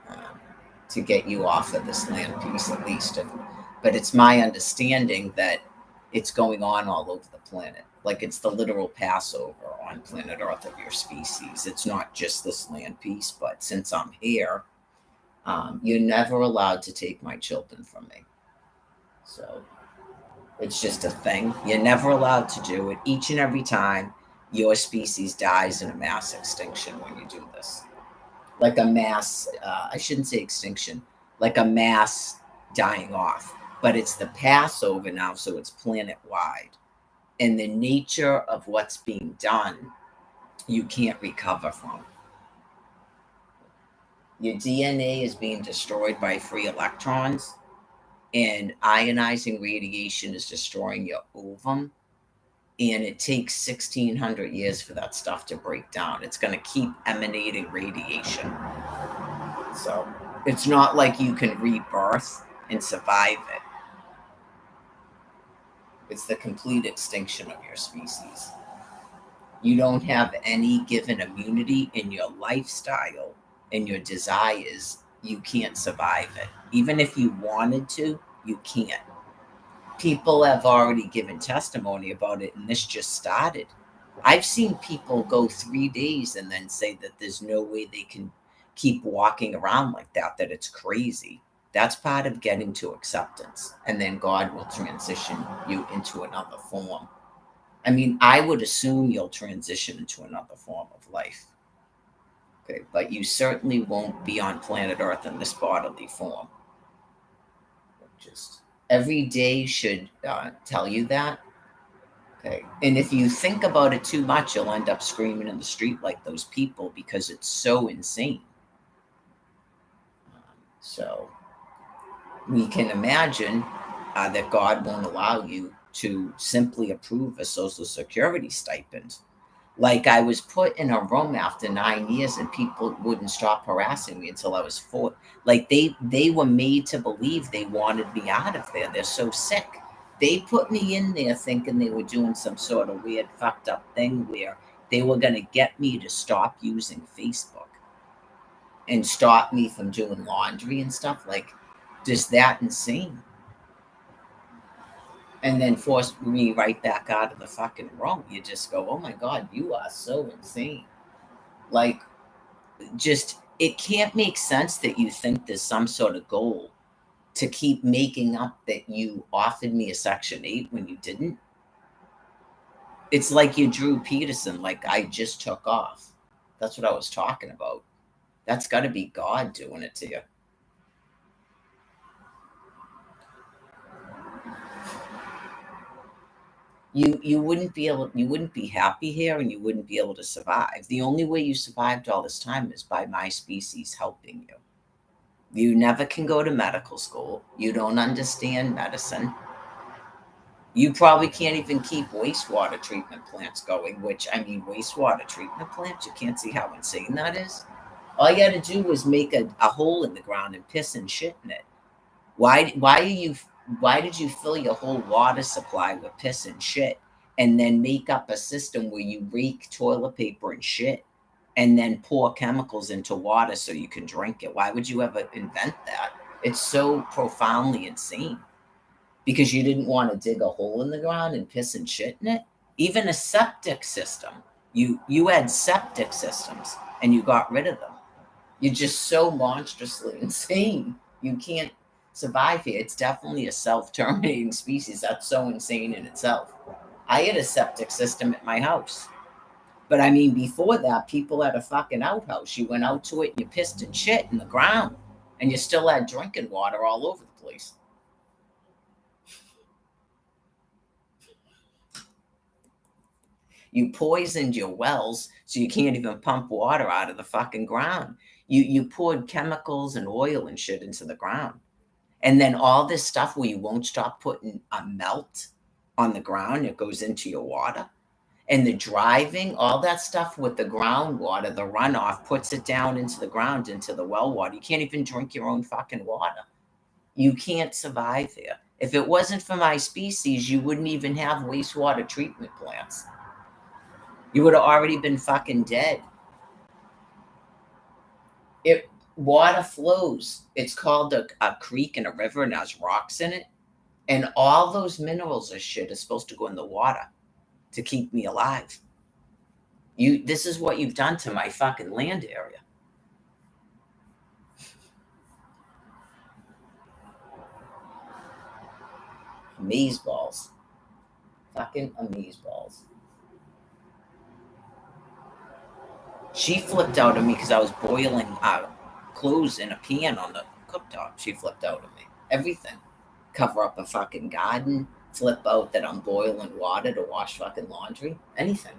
Um, to get you off of this land piece at least. But it's my understanding that it's going on all over the planet. Like it's the literal Passover on planet Earth of your species. It's not just this land piece, but since I'm here, you're never allowed to take my children from me. So it's just a thing. You're never allowed to do it. Each and every time your species dies in a mass extinction when you do this. Like a mass, I shouldn't say extinction, like a mass dying off. But it's the Passover now, so it's planet wide. And the nature of what's being done, you can't recover from. Your DNA is being destroyed by free electrons, and ionizing radiation is destroying your ovum. And it takes 1600 years for that stuff to break down. It's going to keep emanating radiation. So it's not like you can rebirth and survive it. It's the complete extinction of your species. You don't have any given immunity in your lifestyle and your desires. You can't survive it. Even if you wanted to, you can't. People have already given testimony about it, and this just started. I've seen people go 3 days and then say that there's no way they can keep walking around like that, that it's crazy. That's part of getting to acceptance. And then God will transition you into another form. I mean, I would assume you'll transition into another form of life. Okay, but you certainly won't be on planet Earth in this bodily form. Just every day should tell you that. Okay. And if you think about it too much, you'll end up screaming in the street like those people because it's so insane. So we can imagine that God won't allow you to simply approve a Social Security stipend. Like I was put in a room after 9 years, and people wouldn't stop harassing me until I was 4. Like they were made to believe they wanted me out of there. They're so sick. They put me in there thinking they were doing some sort of weird fucked up thing where they were going to get me to stop using Facebook. and stop me from doing laundry and stuff. Like, just that insane. And then force me right back out of the fucking room. You just go, oh my God, you are so insane. Like, just, it can't make sense that you think there's some sort of goal to keep making up that you offered me a Section 8 when you didn't. It's like you Drew Peterson, like I just took off. That's what I was talking about. That's got to be God doing it to you. You wouldn't be happy here, and you wouldn't be able to survive. The only way you survived all this time is by my species helping you. You never can go to medical school. You don't understand medicine. You probably can't even keep wastewater treatment plants going, which, I mean, wastewater treatment plants, you can't see how insane that is. All you got to do is make a hole in the ground and piss and shit in it. Why did you fill your whole water supply with piss and shit and then make up a system where you rake toilet paper and shit and then pour chemicals into water so you can drink it? Why would you ever invent that? It's so profoundly insane. Because you didn't want to dig a hole in the ground and piss and shit in it. Even a septic system. You had septic systems and you got rid of them. You're just so monstrously insane. You can't survive here. It's definitely a self-terminating species. That's so insane in itself. I had a septic system at my house. But I mean, before that, people had a fucking outhouse. You went out to it and you pissed and shit in the ground. And you still had drinking water all over the place. You poisoned your wells so you can't even pump water out of the fucking ground. You poured chemicals and oil and shit into the ground. And then all this stuff where you won't stop putting a melt on the ground, it goes into your water. And the driving, all that stuff with the groundwater, the runoff puts it down into the ground, into the well water. You can't even drink your own fucking water. You can't survive here. If it wasn't for my species, you wouldn't even have wastewater treatment plants. You would have already been fucking dead. Water flows. It's called a creek and a river and has rocks in it. And all those minerals or shit is supposed to go in the water to keep me alive. This is what you've done to my fucking land area. Amazeballs. Fucking amazeballs. She flipped out at me because I was boiling clothes in a pan on the cooktop. She flipped out at me. Everything. Cover up a fucking garden. Flip out that I'm boiling water to wash fucking laundry. Anything.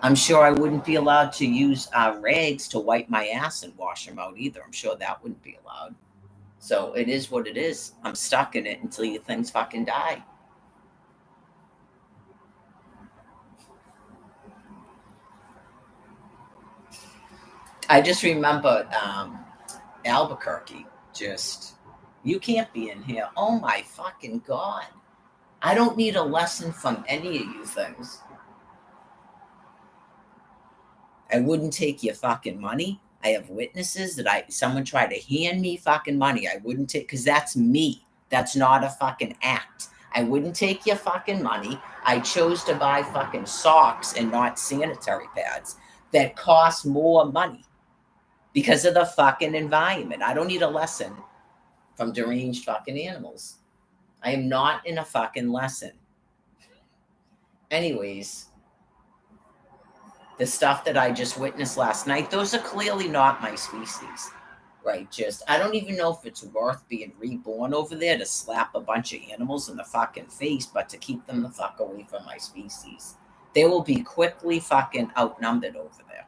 I'm sure I wouldn't be allowed to use rags to wipe my ass and wash them out either. I'm sure that wouldn't be allowed. So it is what it is. I'm stuck in it until you things fucking die. I just remember Albuquerque. Just, you can't be in here. Oh my fucking God. I don't need a lesson from any of you things. I wouldn't take your fucking money. I have witnesses that someone tried to hand me fucking money. I wouldn't take, because that's me. That's not a fucking act. I wouldn't take your fucking money. I chose to buy fucking socks and not sanitary pads that cost more money because of the fucking environment. I don't need a lesson from deranged fucking animals. I am not in a fucking lesson. Anyways, the stuff that I just witnessed last night, those are clearly not my species, right? Just, I don't even know if it's worth being reborn over there to slap a bunch of animals in the fucking face, but to keep them the fuck away from my species. They will be quickly fucking outnumbered over there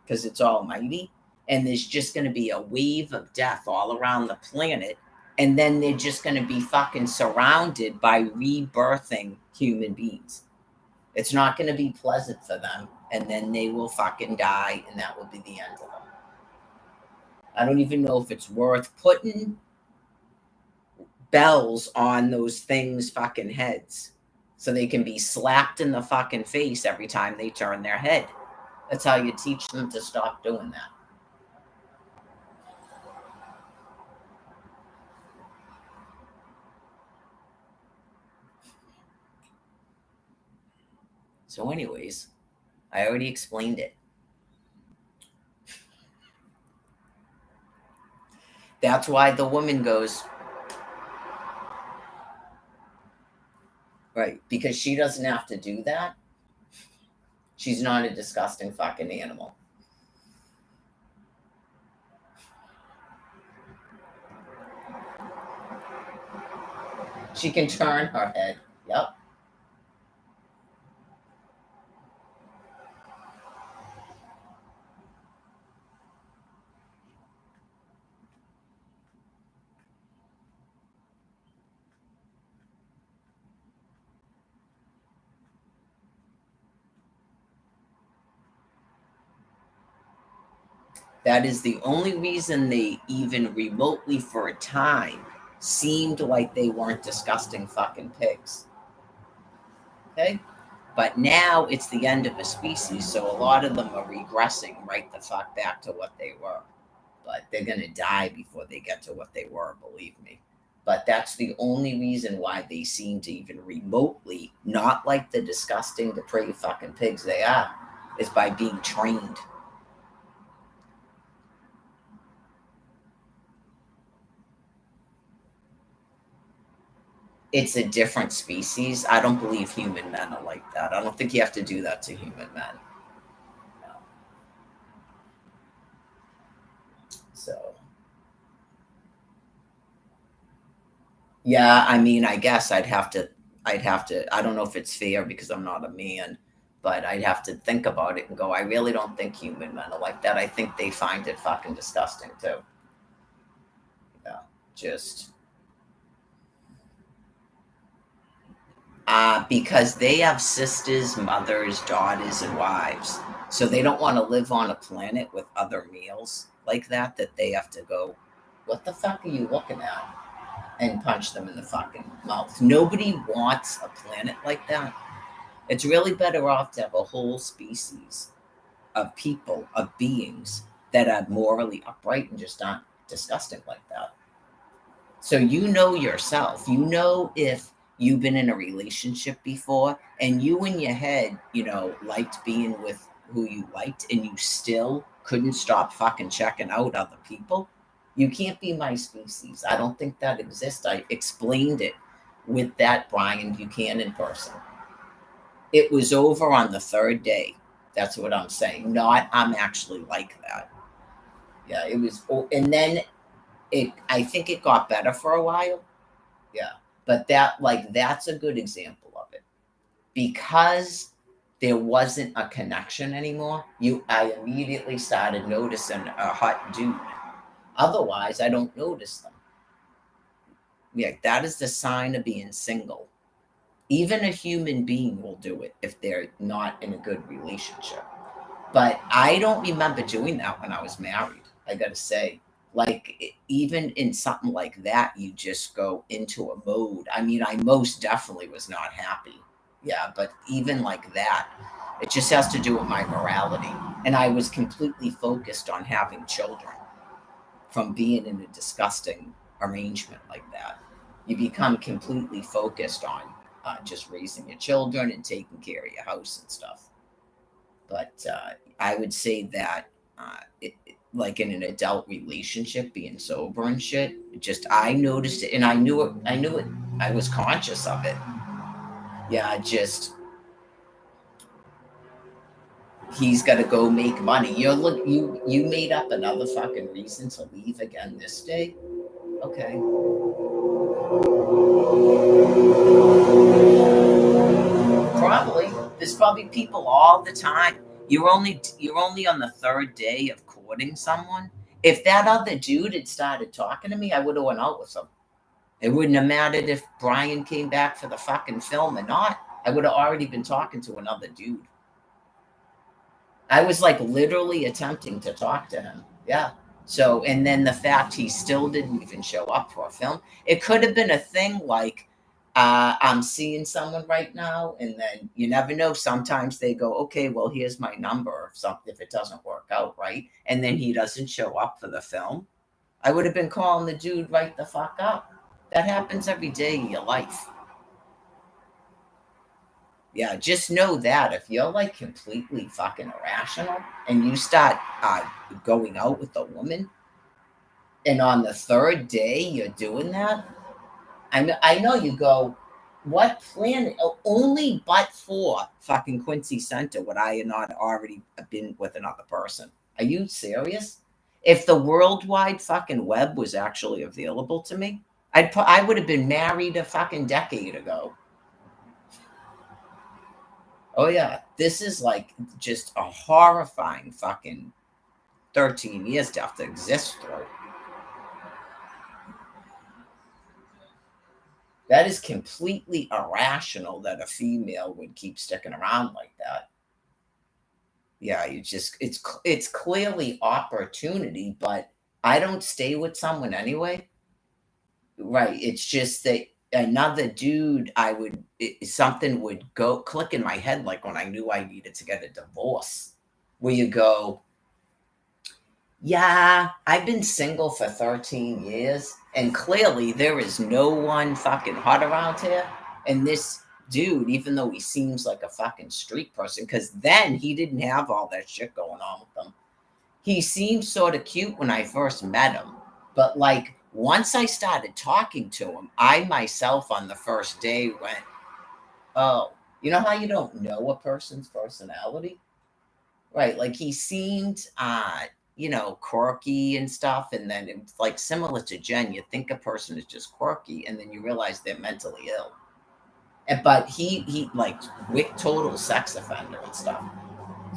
because it's almighty. And there's just going to be a wave of death all around the planet. And then they're just going to be fucking surrounded by rebirthing human beings. It's not going to be pleasant for them. And then they will fucking die. And that will be the end of them. I don't even know if it's worth putting bells on those things' fucking heads so they can be slapped in the fucking face every time they turn their head. That's how you teach them to stop doing that. So, anyways, I already explained it. That's why the woman goes, right, because she doesn't have to do that. She's not a disgusting fucking animal. She can turn her head. Yep. That is the only reason they even remotely for a time seemed like they weren't disgusting fucking pigs. Okay? But now it's the end of a species, so a lot of them are regressing right the fuck back to what they were. But they're going to die before they get to what they were, believe me. But that's the only reason why they seem to even remotely not like the disgusting, depraved fucking pigs they are, is by being trained. It's a different species. I don't believe human men are like that. I don't think you have to do that to human men. No. So, yeah, I mean, I guess I don't know if it's fair because I'm not a man, but I'd have to think about it and go, I really don't think human men are like that. I think they find it fucking disgusting too. Yeah, just because they have sisters, mothers, daughters, and wives. So they don't want to live on a planet with other males like that, that they have to go, what the fuck are you looking at? And punch them in the fucking mouth. Nobody wants a planet like that. It's really better off to have a whole species of people, of beings that are morally upright and just aren't disgusting like that. So you know yourself. You know if you've been in a relationship before and you in your head, liked being with who you liked and you still couldn't stop fucking checking out other people. You can't be my species. I don't think that exists. I explained it with that Brian Buchanan person. It was over on the third day. That's what I'm saying. Not I'm actually like that. Yeah, it was, and then I think it got better for a while. Yeah. But that's a good example of it. Because there wasn't a connection anymore, I immediately started noticing a hot dude. Otherwise, I don't notice them. Yeah, that is the sign of being single. Even a human being will do it if they're not in a good relationship. But I don't remember doing that when I was married. I got to say, even in something like that, you just go into a mode. I mean, I most definitely was not happy. Yeah, but even like that, it just has to do with my morality. And I was completely focused on having children from being in a disgusting arrangement like that. You become completely focused on just raising your children and taking care of your house and stuff. But I would say that like in an adult relationship, being sober and shit, I noticed it, and I knew it. I knew it. I was conscious of it. Yeah, just he's got to go make money. You made up another fucking reason to leave again this day. Okay. Probably. There's probably people all the time. You're only on the third day of courting someone. If that other dude had started talking to me, I would have went out with him. It wouldn't have mattered if Brian came back for the fucking film or not. I would have already been talking to another dude. I was like literally attempting to talk to him. Yeah. So, and then the fact he still didn't even show up for a film, it could have been a thing like I'm seeing someone right now, and then you never know. Sometimes they go, okay, well, here's my number if something if it doesn't work out, right? And then he doesn't show up for the film. I would have been calling the dude right the fuck up. That happens every day in your life. Yeah, just know that if you're like completely fucking irrational and you start going out with a woman, and on the third day you're doing that, I know you go, what planet? Only but for fucking Quincy Center would I not already been with another person. Are you serious? If the World Wide fucking web was actually available to me, I would have been married a fucking decade ago. Oh yeah, this is like just a horrifying fucking 13 years to have to exist through. That is completely irrational that a female would keep sticking around like that. Yeah, you just it's clearly opportunity, but I don't stay with someone anyway. Right. It's just that another dude, something would go click in my head like when I knew I needed to get a divorce, where you go, yeah, I've been single for 13 years, and clearly there is no one fucking hot around here. And this dude, even though he seems like a fucking street person, because then he didn't have all that shit going on with him. He seemed sort of cute when I first met him. But like once I started talking to him, I myself on the first day went, oh, you know how you don't know a person's personality? Right, like he seemed, quirky and stuff, and then it's like similar to Jen. You think a person is just quirky, and then you realize they're mentally ill. But he like total sex offender and stuff.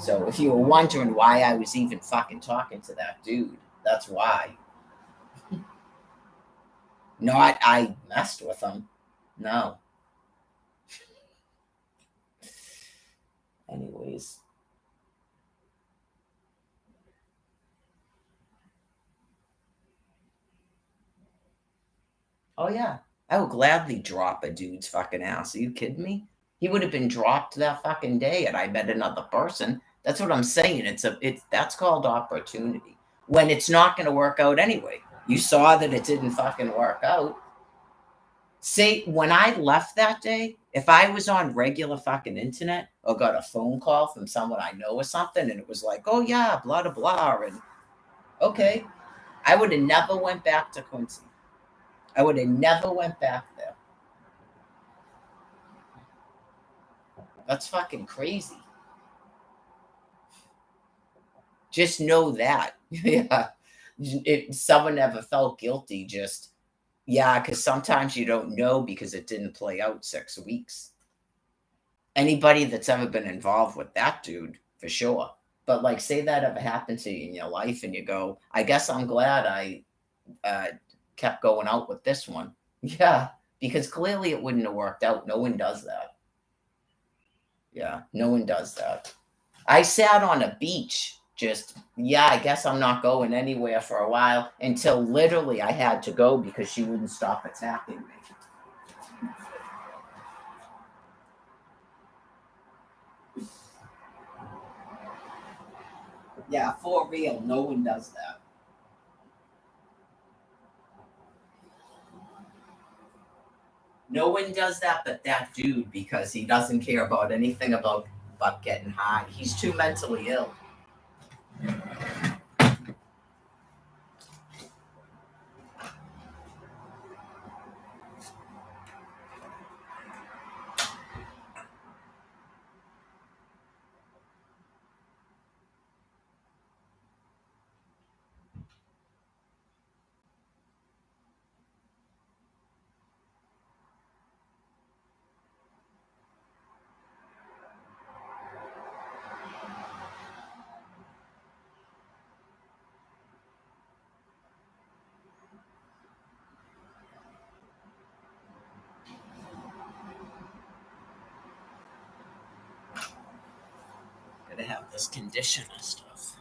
So if you were wondering why I was even fucking talking to that dude, that's why. Not I messed with him. No. Anyways. Oh yeah. I would gladly drop a dude's fucking ass. Are you kidding me? He would have been dropped that fucking day and I met another person. That's what I'm saying. It's that's called opportunity. When it's not gonna work out anyway. You saw that it didn't fucking work out. See, when I left that day, if I was on regular fucking internet or got a phone call from someone I know or something, and it was like, oh yeah, blah blah blah, and okay, I would have never went back to Quincy. I would have never went back there. That's fucking crazy. Just know that. Yeah. If someone ever felt guilty, just yeah, because sometimes you don't know because it didn't play out 6 weeks. Anybody that's ever been involved with that dude, for sure. But like, say that ever happened to you in your life, and you go, I guess I'm glad I uh, kept going out with this one. Yeah, because clearly it wouldn't have worked out. No one does that. Yeah, no one does that. I sat on a beach, just, yeah, I guess I'm not going anywhere for a while until literally I had to go because she wouldn't stop attacking me. Yeah, for real, no one does that. No one does that but that dude because he doesn't care about anything about getting high. He's too mentally ill. Gotta have this conditioner stuff.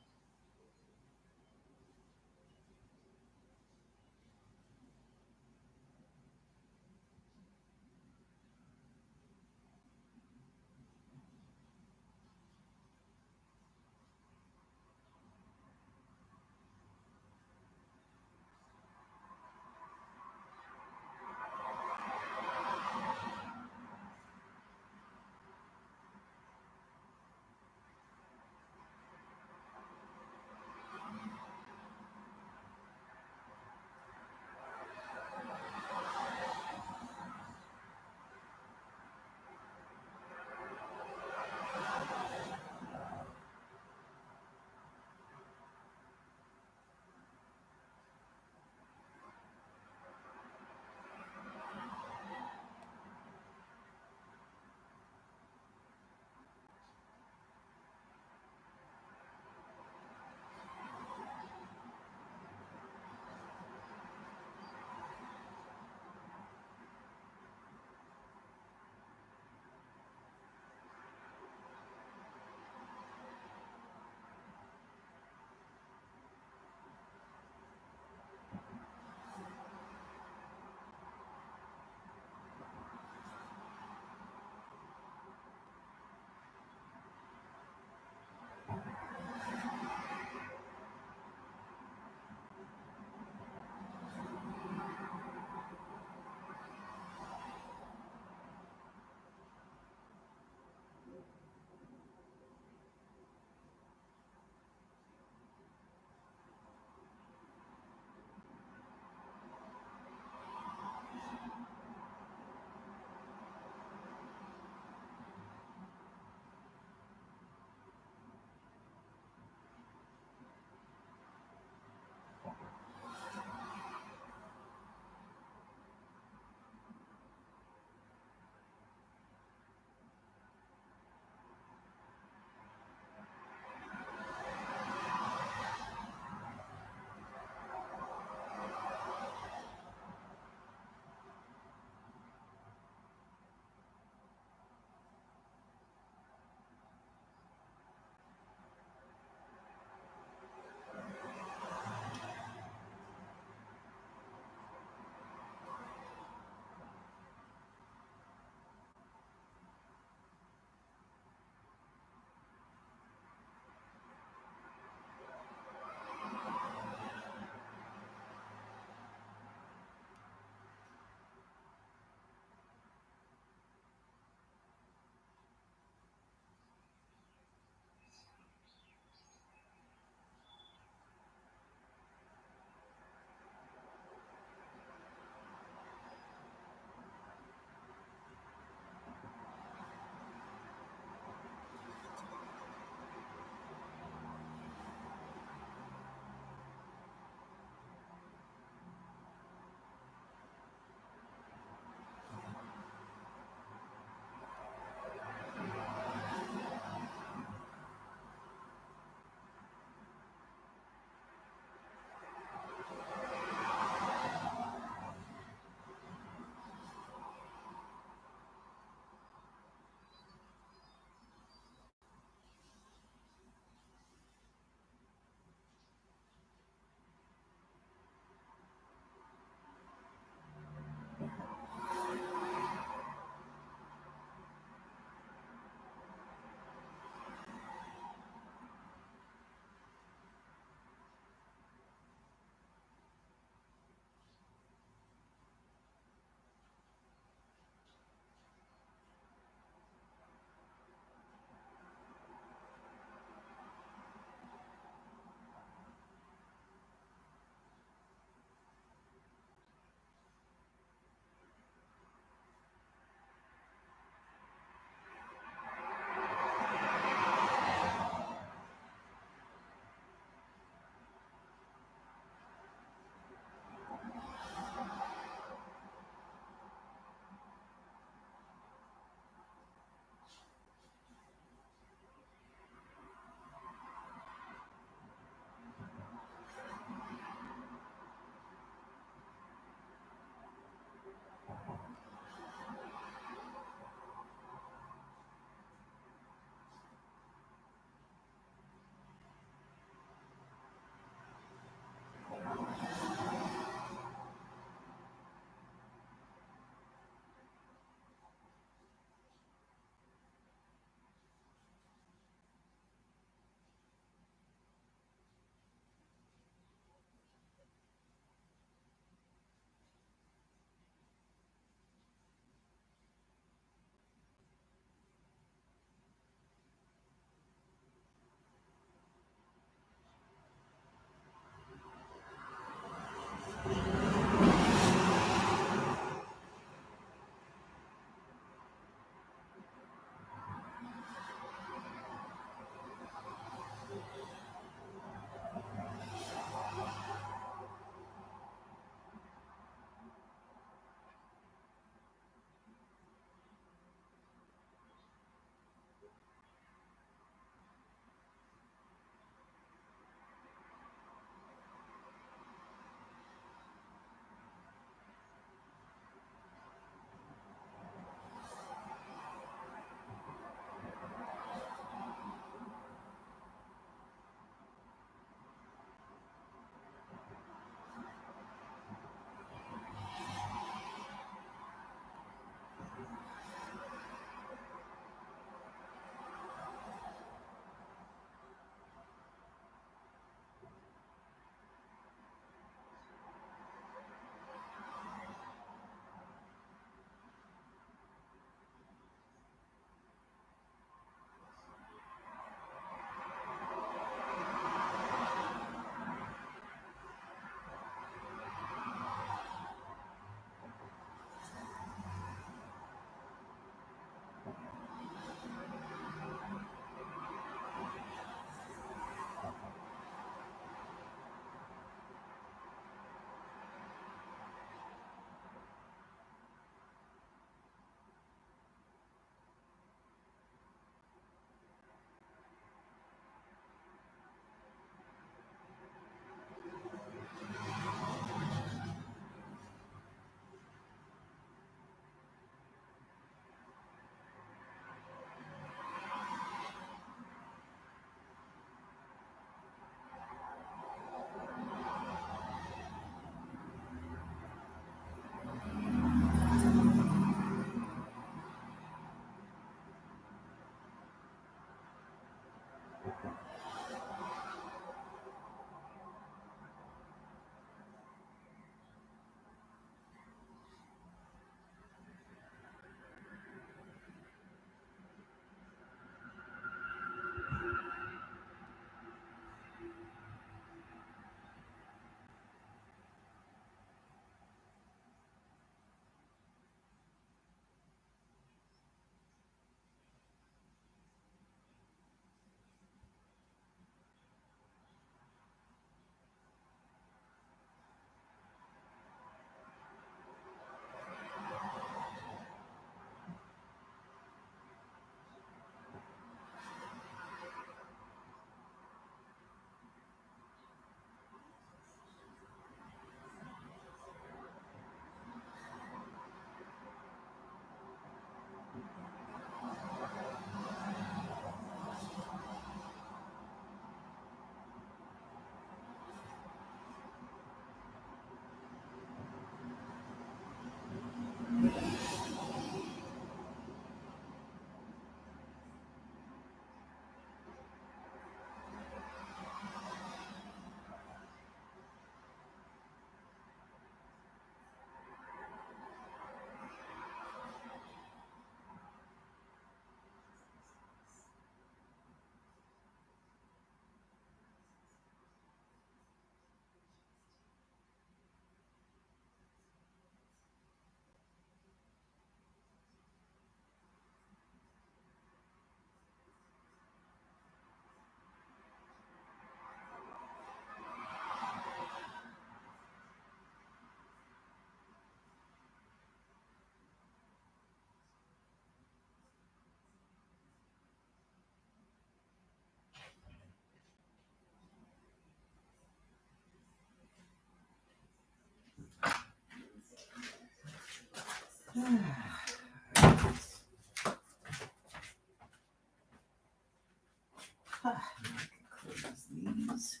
Close these.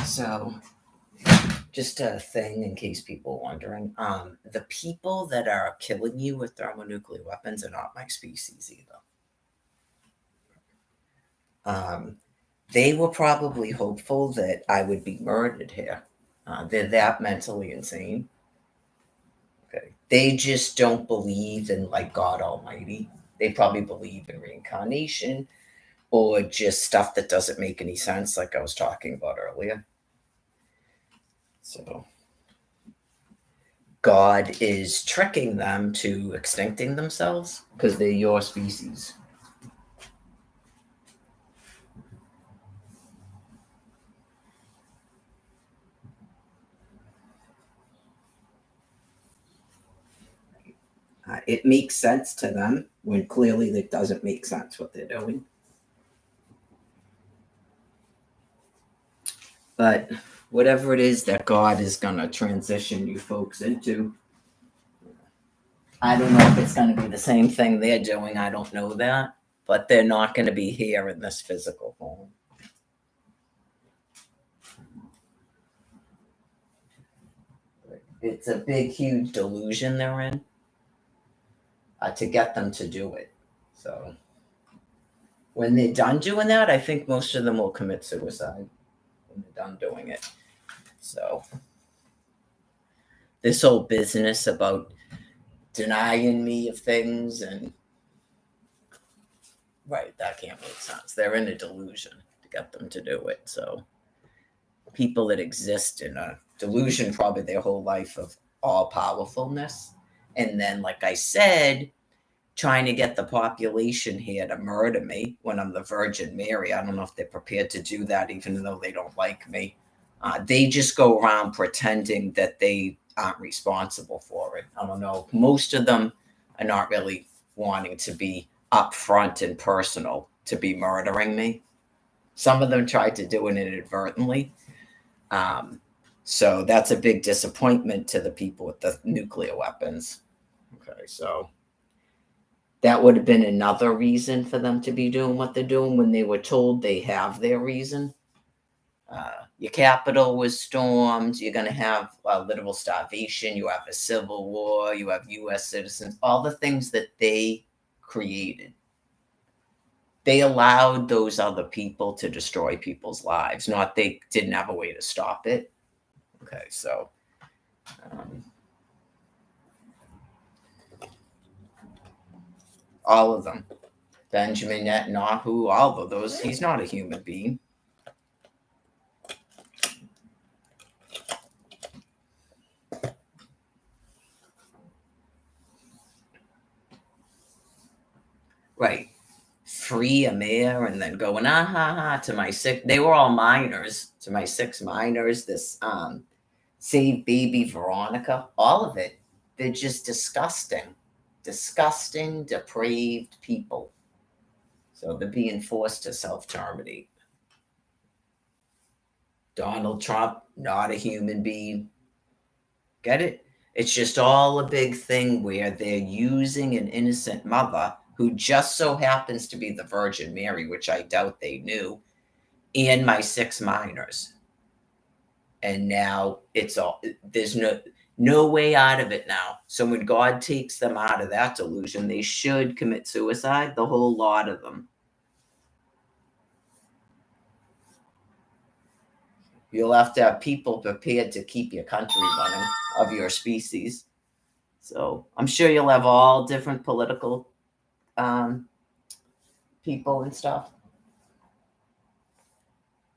So, just a thing in case people are wondering. The people that are killing you with thermonuclear weapons are not my species either. They were probably hopeful that I would be murdered here. They're that mentally insane. Okay. They just don't believe in like God Almighty. They probably believe in reincarnation or just stuff that doesn't make any sense, like I was talking about earlier. So God is tricking them to extincting themselves because they're your species. It makes sense to them when clearly it doesn't make sense what they're doing. But whatever it is that God is going to transition you folks into, I don't know if it's going to be the same thing they're doing. I don't know that. But they're not going to be here in this physical form. It's a big, huge delusion they're in to get them to do it. So when they're done doing that, I think most of them will commit suicide when they're done doing it. So this whole business about denying me of things and right, that can't make sense. They're in a delusion to get them to do it. So people that exist in a delusion probably their whole life of all powerfulness. And then, like I said, trying to get the population here to murder me when I'm the Virgin Mary. I don't know if they're prepared to do that, even though they don't like me. They just go around pretending that they aren't responsible for it. I don't know. Most of them are not really wanting to be upfront and personal to be murdering me. Some of them tried to do it inadvertently. So that's a big disappointment to the people with the nuclear weapons. Okay, so that would have been another reason for them to be doing what they're doing when they were told they have their reason. Your capital was stormed. You're going to have literal starvation. You have a civil war. You have U.S. citizens. All the things that they created. They allowed those other people to destroy people's lives. Not they didn't have a way to stop it. Okay, so all of them. Benjamin Netanyahu, all of those. He's not a human being. Right. Free a mayor and then going, to my six. They were all minors, to my 6 minors. This Save Baby Veronica, all of it. They're just disgusting, depraved people. So they're being forced to self-terminate. Donald Trump, not a human being. Get it? It's just all a big thing where they're using an innocent mother who just so happens to be the Virgin Mary, which I doubt they knew, and my 6 minors. And now it's all, there's no way out of it now. So when God takes them out of that delusion, they should commit suicide, the whole lot of them. You'll have to have people prepared to keep your country running of your species. So I'm sure you'll have all different political people and stuff.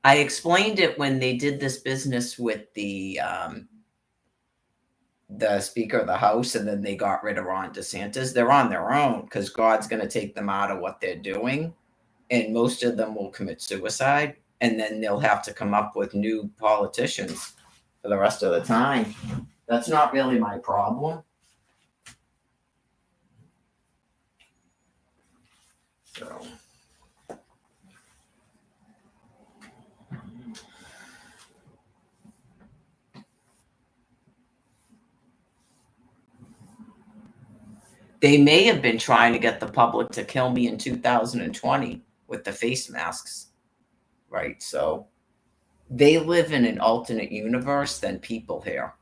I explained it when they did this business with the Speaker of the House, and then they got rid of Ron DeSantis. They're on their own because God's going to take them out of what they're doing, and most of them will commit suicide. and then they'll have to come up with new politicians for the rest of the time. That's not really my problem. So. They may have been trying to get the public to kill me in 2020 with the face masks, right? So they live in an alternate universe than people here,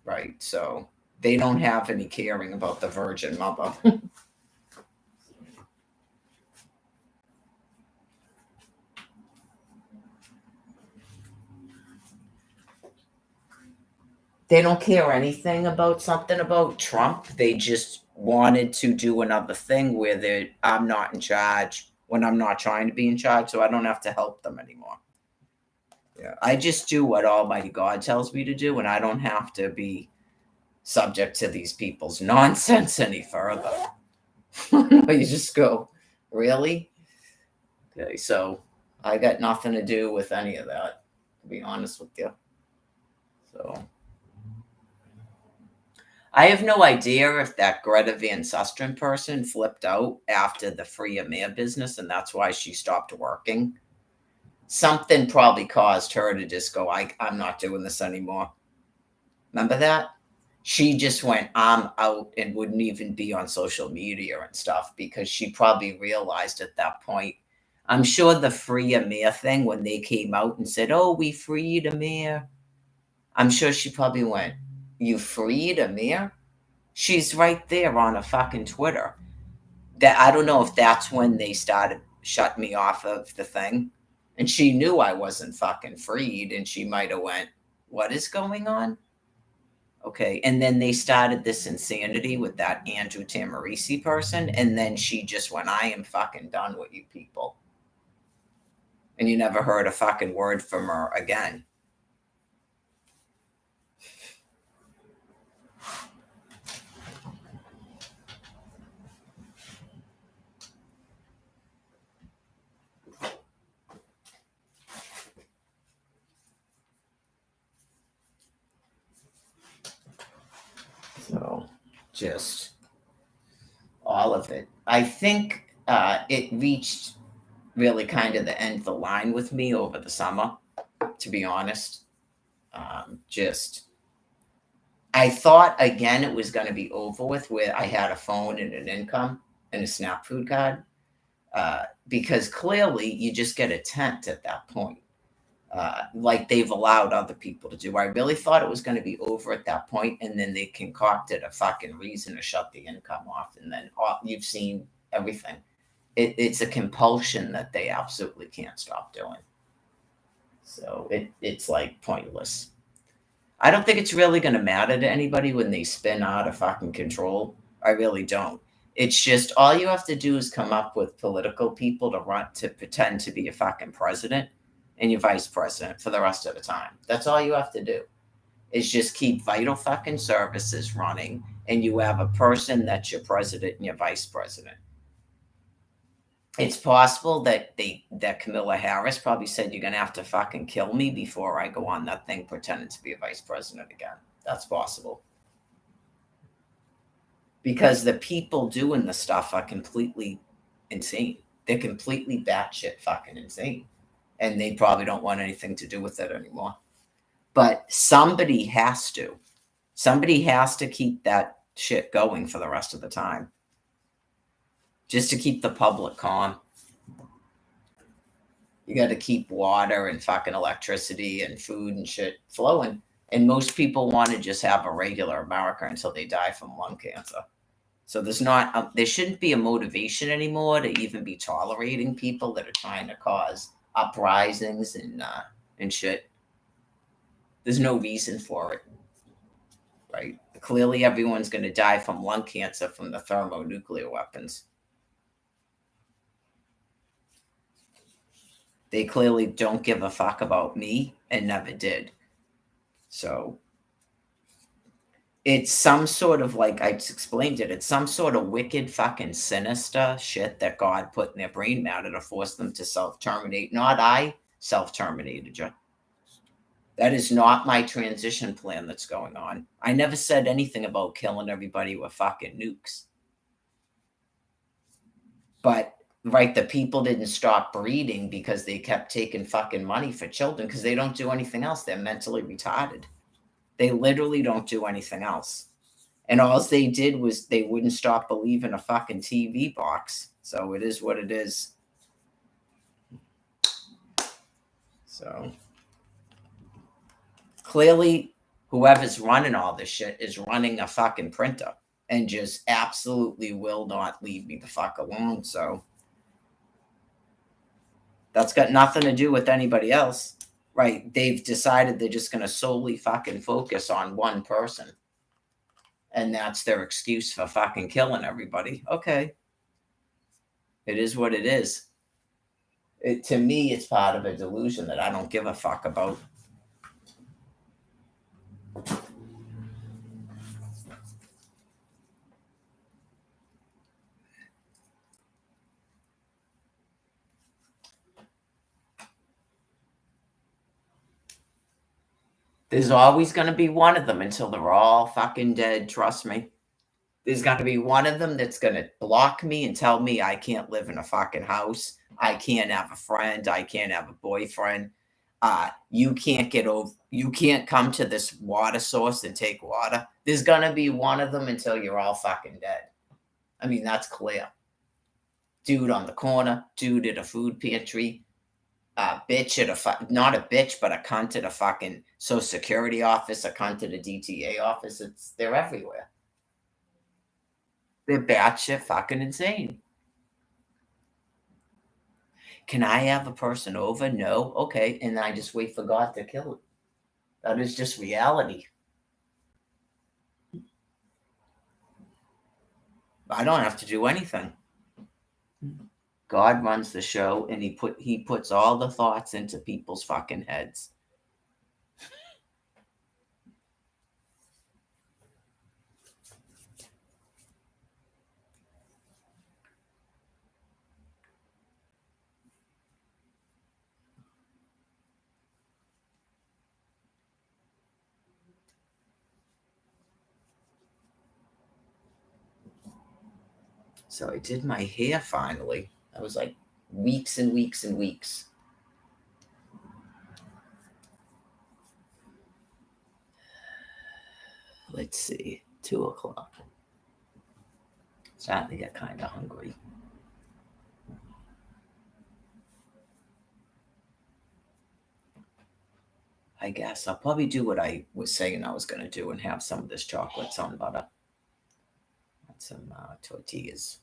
right? So they don't have any caring about the Virgin Mother. They don't care anything about something about Trump. They just wanted to do another thing where I'm not in charge when I'm not trying to be in charge, so I don't have to help them anymore. Yeah, I just do what Almighty God tells me to do, and I don't have to be subject to these people's nonsense any further. You just go, really? Okay, so I got nothing to do with any of that, to be honest with you. So I have no idea if that Greta Van Susteren person flipped out after the Free Amir business, and that's why she stopped working. Something probably caused her to just go, I'm not doing this anymore. Remember that? She just went, I'm out, and wouldn't even be on social media and stuff because she probably realized at that point. I'm sure the Free Amir thing, when they came out and said, oh, we freed Amir, I'm sure she probably went, you freed Amir? She's right there on a fucking Twitter. That I don't know if that's when they started shutting me off of the thing. And she knew I wasn't fucking freed, and she might have went, what is going on? Okay. And then they started this insanity with that Andrew Tamarisi person. And then she just went, I am fucking done with you people. And you never heard a fucking word from her again. So just all of it. I think it reached really kind of the end of the line with me over the summer, to be honest. I thought again it was going to be over with where I had a phone and an income and a SNAP food card, because clearly you just get a tent at that point, like they've allowed other people to do. I really thought it was going to be over at that point, and then they concocted a fucking reason to shut the income off, and then you've seen everything. It's a compulsion that they absolutely can't stop doing. So it's like pointless. I don't think it's really going to matter to anybody when they spin out of fucking control. I really don't. It's just all you have to do is come up with political people to pretend to be a fucking president and your vice president for the rest of the time. That's all you have to do is just keep vital fucking services running, and you have a person that's your president and your vice president. It's possible that Kamala Harris probably said, you're going to have to fucking kill me before I go on that thing pretending to be a vice president again. That's possible. Because the people doing the stuff are completely insane. They're completely batshit fucking insane. And they probably don't want anything to do with it anymore. But somebody has to. Somebody has to keep that shit going for the rest of the time. Just to keep the public calm. You got to keep water and fucking electricity and food and shit flowing. And most people want to just have a regular America until they die from lung cancer. So there shouldn't be a motivation anymore to even be tolerating people that are trying to cause uprisings and shit. There's no reason for it, right? Clearly, everyone's going to die from lung cancer from the thermonuclear weapons. They clearly don't give a fuck about me and never did. So It's some sort of like I just explained it. It's some sort of wicked fucking sinister shit that God put in their brain matter to force them to self-terminate. Not I self-terminated you. That is not my transition plan that's going on. I never said anything about killing everybody with fucking nukes. But right, the people didn't stop breeding because they kept taking fucking money for children because they don't do anything else. They're mentally retarded. They literally don't do anything else. And all they did was they wouldn't stop believing a fucking TV box. So it is what it is. So clearly, whoever's running all this shit is running a fucking printer and just absolutely will not leave me the fuck alone. So that's got nothing to do with anybody else, right? They've decided they're just going to solely fucking focus on one person. And that's their excuse for fucking killing everybody. Okay. It is what it is. To me, it's part of a delusion that I don't give a fuck about. There's always going to be one of them until they're all fucking dead. Trust me. There's got to be one of them that's going to block me and tell me I can't live in a fucking house. I can't have a friend. I can't have a boyfriend. You can't get over. You can't come to this water source and take water. There's going to be one of them until you're all fucking dead. I mean, that's clear. Dude on the corner, dude at a food pantry, bitch at not a bitch, but a cunt at a fucking Social Security office, a cunt at a DTA office. They're everywhere. They're batshit fucking insane. Can I have a person over? No. Okay. And I just wait for God to kill it. That is just reality. I don't have to do anything. God runs the show and he puts all the thoughts into people's fucking heads. So I did my hair finally. I was like weeks and weeks and weeks. Let's see, 2:00. Starting to get kind of hungry. I guess I'll probably do what I was saying I was going to do and have some of this chocolate sun butter and some tortillas.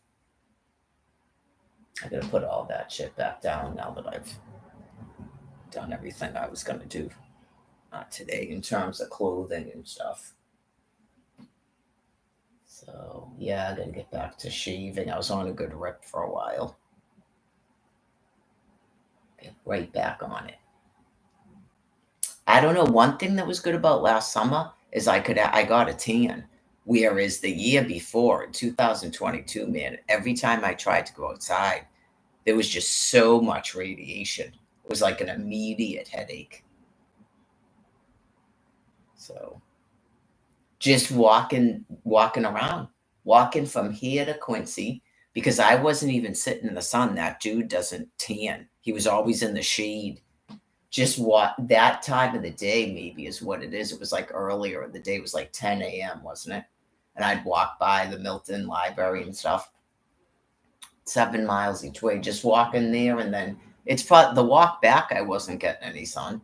I got to put all that shit back down now that I've done everything I was going to do today in terms of clothing and stuff. So, yeah, I got to get back to shaving. I was on a good rip for a while. Get right back on it. I don't know. One thing that was good about last summer is I got a tan. Whereas the year before, in 2022, man, every time I tried to go outside, there was just so much radiation. It was like an immediate headache. So just walking around, walking from here to Quincy, because I wasn't even sitting in the sun. That dude doesn't tan. He was always in the shade. Just what that time of the day maybe is what it is. It was like earlier in the day. It was like 10 a.m., wasn't it? And I'd walk by the Milton Library and stuff. 7 miles each way, just walking there. And then it's probably the walk back, I wasn't getting any sun.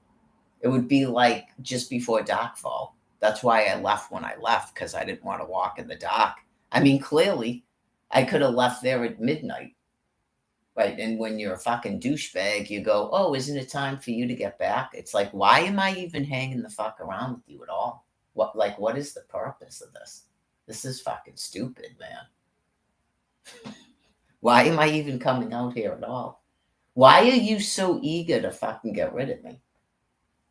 It would be like just before darkfall. That's why I left when I left, because I didn't want to walk in the dark. I mean, clearly, I could have left there at midnight. Right. And when you're a fucking douchebag, you go, oh, isn't it time for you to get back? It's like, why am I even hanging the fuck around with you at all? What is the purpose of this? This is fucking stupid, man. Why am I even coming out here at all? Why are you so eager to fucking get rid of me?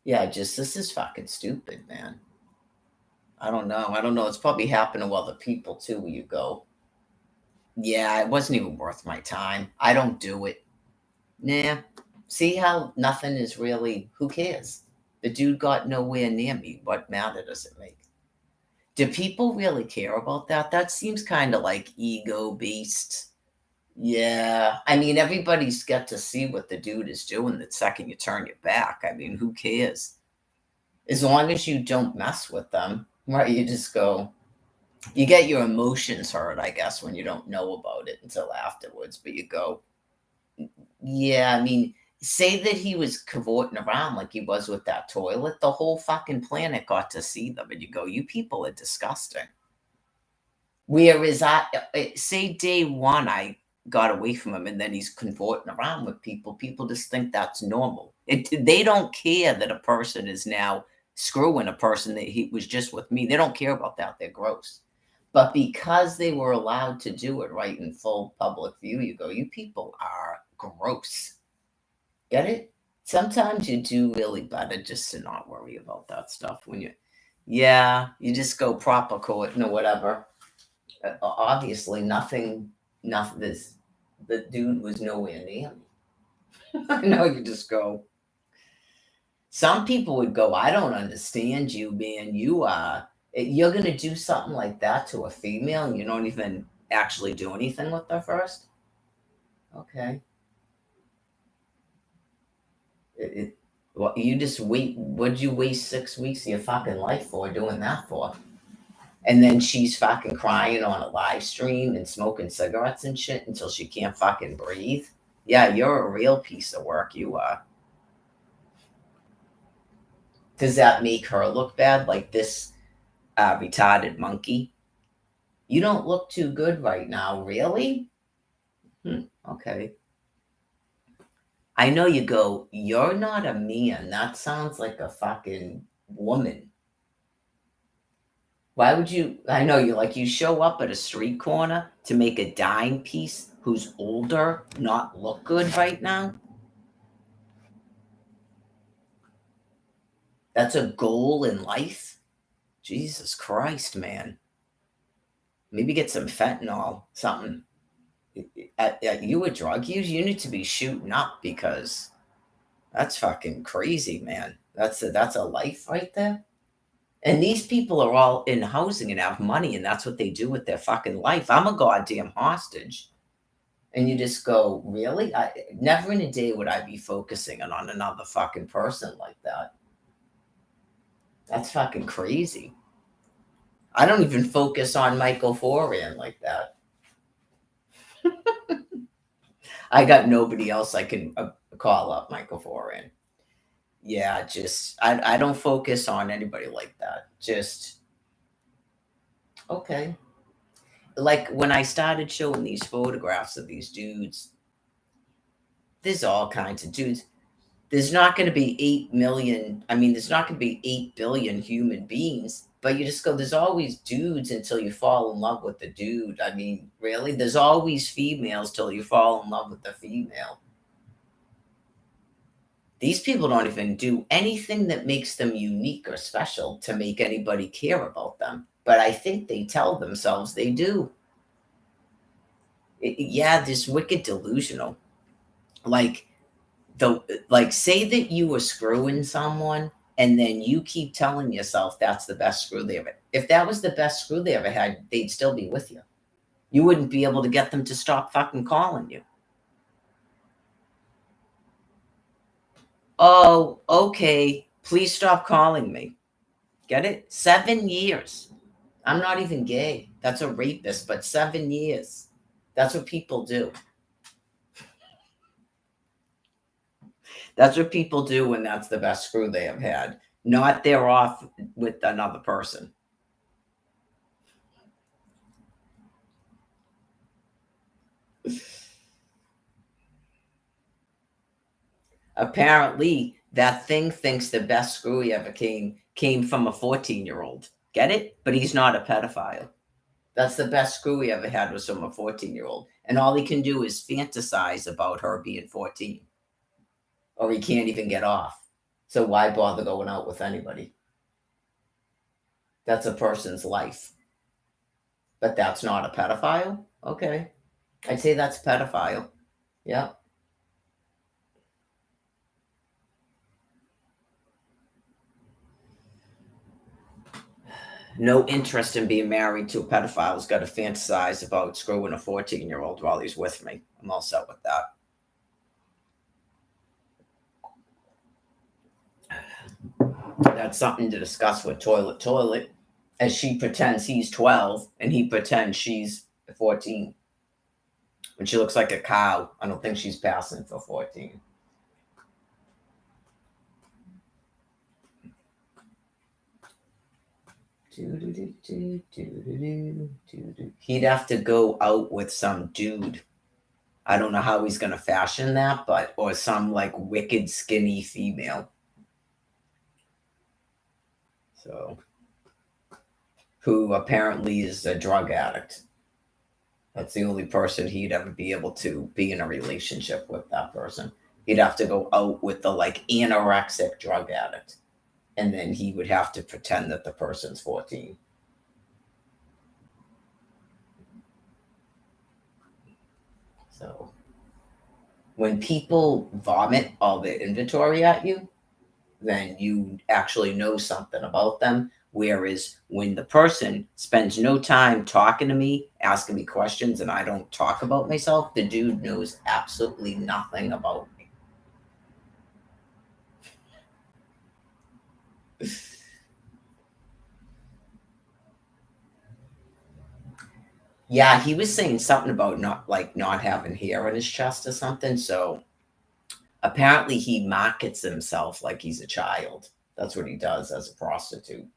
Yeah, this is fucking stupid, man. I don't know. I don't know. It's probably happened to other people too. Where you go, yeah, it wasn't even worth my time. I don't do it. Nah. See how nothing is really. Who cares? The dude got nowhere near me. What matter does it make? Do people really care about that? That seems kind of like ego based. Yeah. I mean, everybody's got to see what the dude is doing the second you turn your back. I mean, who cares? As long as you don't mess with them, right? You just go, you get your emotions hurt, I guess, when you don't know about it until afterwards. But you go, yeah, I mean, say that he was cavorting around like he was with that toilet. The whole fucking planet got to see them. And you go, you people are disgusting. Whereas say day one, I got away from him and then he's cavorting around with people. People just think that's normal. They don't care that a person is now screwing a person that he was just with me. They don't care about that. They're gross. But because they were allowed to do it right in full public view, you go, you people are gross. Get it? Sometimes you do really better just to not worry about that stuff when yeah, you just go proper court, whatever. Obviously, nothing, the dude was nowhere near me. I know you just go, some people would go, I don't understand you, man. You're going to do something like that to a female and you don't even actually do anything with her first? Okay. Well, you just wait. What'd you waste 6 weeks of your fucking life for doing that for? And then she's fucking crying on a live stream and smoking cigarettes and shit until she can't fucking breathe. Yeah, you're a real piece of work. You are. Does that make her look bad? Like this retarded monkey? You don't look too good right now, really? Okay. I know you go, you're not a man. That sounds like a fucking woman. Why would you? I know you like you show up at a street corner to make a dime piece who's older not look good right now. That's a goal in life. Jesus Christ, man. Maybe get some fentanyl, something. At you a drug use, you need to be shooting up because that's fucking crazy, man. That's a life right there. And these people are all in housing and have money, and that's what they do with their fucking life. I'm a goddamn hostage. And you just go, really? Never in a day would I be focusing on another fucking person like that. That's fucking crazy. I don't even focus on Michael Foran like that. I got nobody else I can call up Michael Foran. Yeah, just I don't focus on anybody like that. Just okay. Like when I started showing these photographs of these dudes, there's all kinds of dudes. There's not going to be 8 million. I mean, there's not going to be 8 billion human beings, but you just go, there's always dudes until you fall in love with the dude. I mean, really? There's always females till you fall in love with the female. These people don't even do anything that makes them unique or special to make anybody care about them. But I think they tell themselves they do. Yeah, this wicked delusional. Like, say that you were screwing someone and then you keep telling yourself that's the best screw they ever. If that was the best screw they ever had, they'd still be with you. You wouldn't be able to get them to stop fucking calling you. Oh, okay. Please stop calling me. Get it? 7 years. I'm not even gay. That's a rapist, but 7 years. That's what people do. That's what people do when that's the best screw they have had. Not they're off with another person. Apparently, that thing thinks the best screw he ever came from a 14-year-old. Get it? But he's not a pedophile. That's the best screw he ever had was from a 14-year-old. And all he can do is fantasize about her being 14. Or he can't even get off. So why bother going out with anybody? That's a person's life. But that's not a pedophile? Okay. I'd say that's pedophile. Yep. No interest in being married to a pedophile has got to fantasize about screwing a 14-year-old while he's with me. I'm all set with that. That's something to discuss with Toilet, as she pretends he's 12 and he pretends she's 14. When she looks like a cow, I don't think she's passing for 14. He'd have to go out with some dude. I don't know how he's going to fashion that, but, or some like wicked skinny female. So, who apparently is a drug addict. That's the only person he'd ever be able to be in a relationship with, that person. He'd have to go out with the like anorexic drug addict. And then he would have to pretend that the person's 14. So when people vomit all their inventory at you, then you actually know something about them. Whereas when the person spends no time talking to me, asking me questions, and I don't talk about myself, the dude knows absolutely nothing about me. Yeah, he was saying something about not having hair on his chest or something. So apparently he markets himself like he's a child. That's what he does as a prostitute.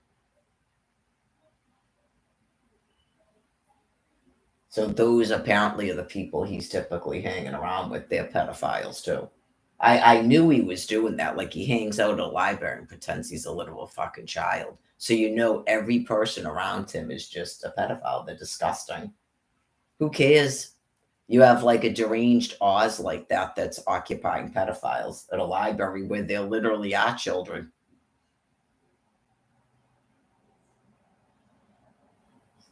So those apparently are the people he's typically hanging around with. They're pedophiles too. I knew he was doing that. Like he hangs out at a library and pretends he's a little fucking child. So you know every person around him is just a pedophile. They're disgusting. Who cares? You have like a deranged Oz like that that's occupying pedophiles at a library where there literally are children.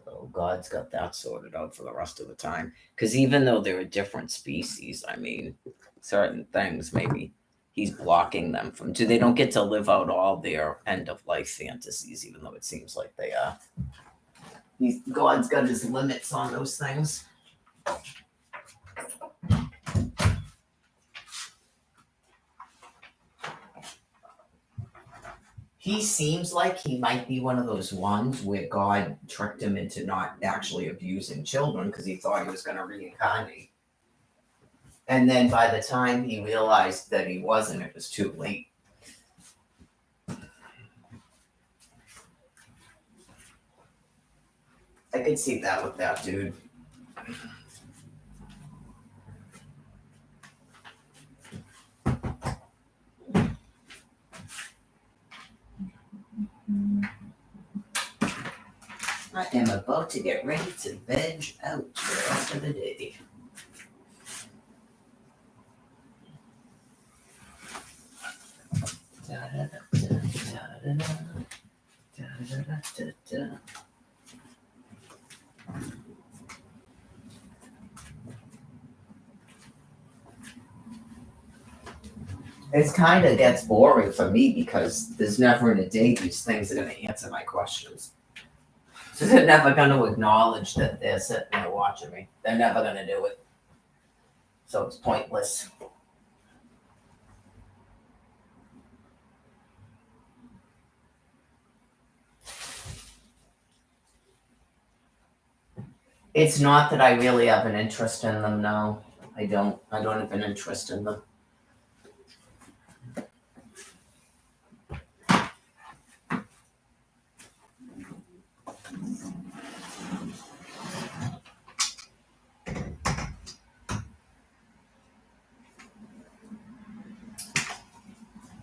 So God's got that sorted out for the rest of the time. Because even though they're a different species, I mean, certain things maybe he's blocking them from. They don't get to live out all their end of life fantasies, even though it seems like they are. God's got his limits on those things. He seems like he might be one of those ones where God tricked him into not actually abusing children because he thought he was going to reincarnate. And then by the time he realized that he wasn't, it was too late. I could see that with that dude. I am about to get ready to veg out for the rest of the day. It kind of gets boring for me because there's never in a day these things are going to answer my questions. So they're never going to acknowledge that they're sitting there watching me. They're never going to do it. So it's pointless. It's not that I really have an interest in them, no. I don't have an interest in them.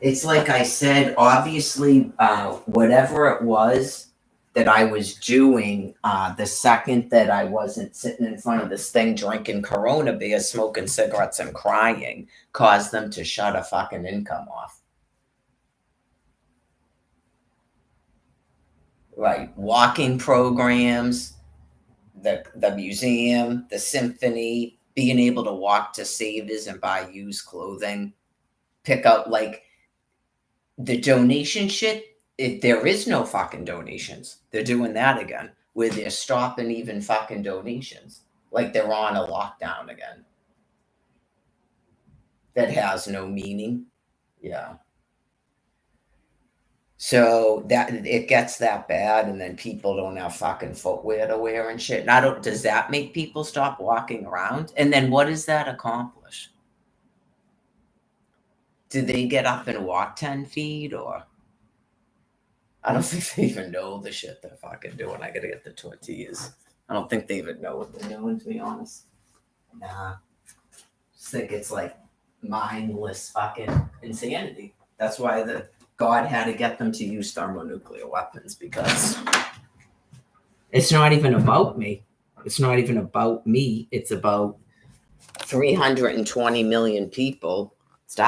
It's like I said, obviously, whatever it was that I was doing, the second that I wasn't sitting in front of this thing drinking Corona beer, smoking cigarettes, and crying, caused them to shut a fucking income off. Right. Walking programs, the museum, the symphony, being able to walk to Savers and buy used clothing, pick up like the donation shit. There is no fucking donations. They're doing that again, where they're stopping even fucking donations. Like they're on a lockdown again. That has no meaning. Yeah. So that it gets that bad, and then people don't have fucking footwear to wear and shit. And I don't. Does that make people stop walking around? And then what does that accomplish? Do they get up and walk 10 feet, or I don't think they even know the shit they're fucking doing. I gotta get the tortillas. I don't think they even know what they're doing, to be honest. Nah. Just think it's like mindless fucking insanity. That's why God had to get them to use thermonuclear weapons, because it's not even about me. It's not even about me. It's about 320 million people. Stop.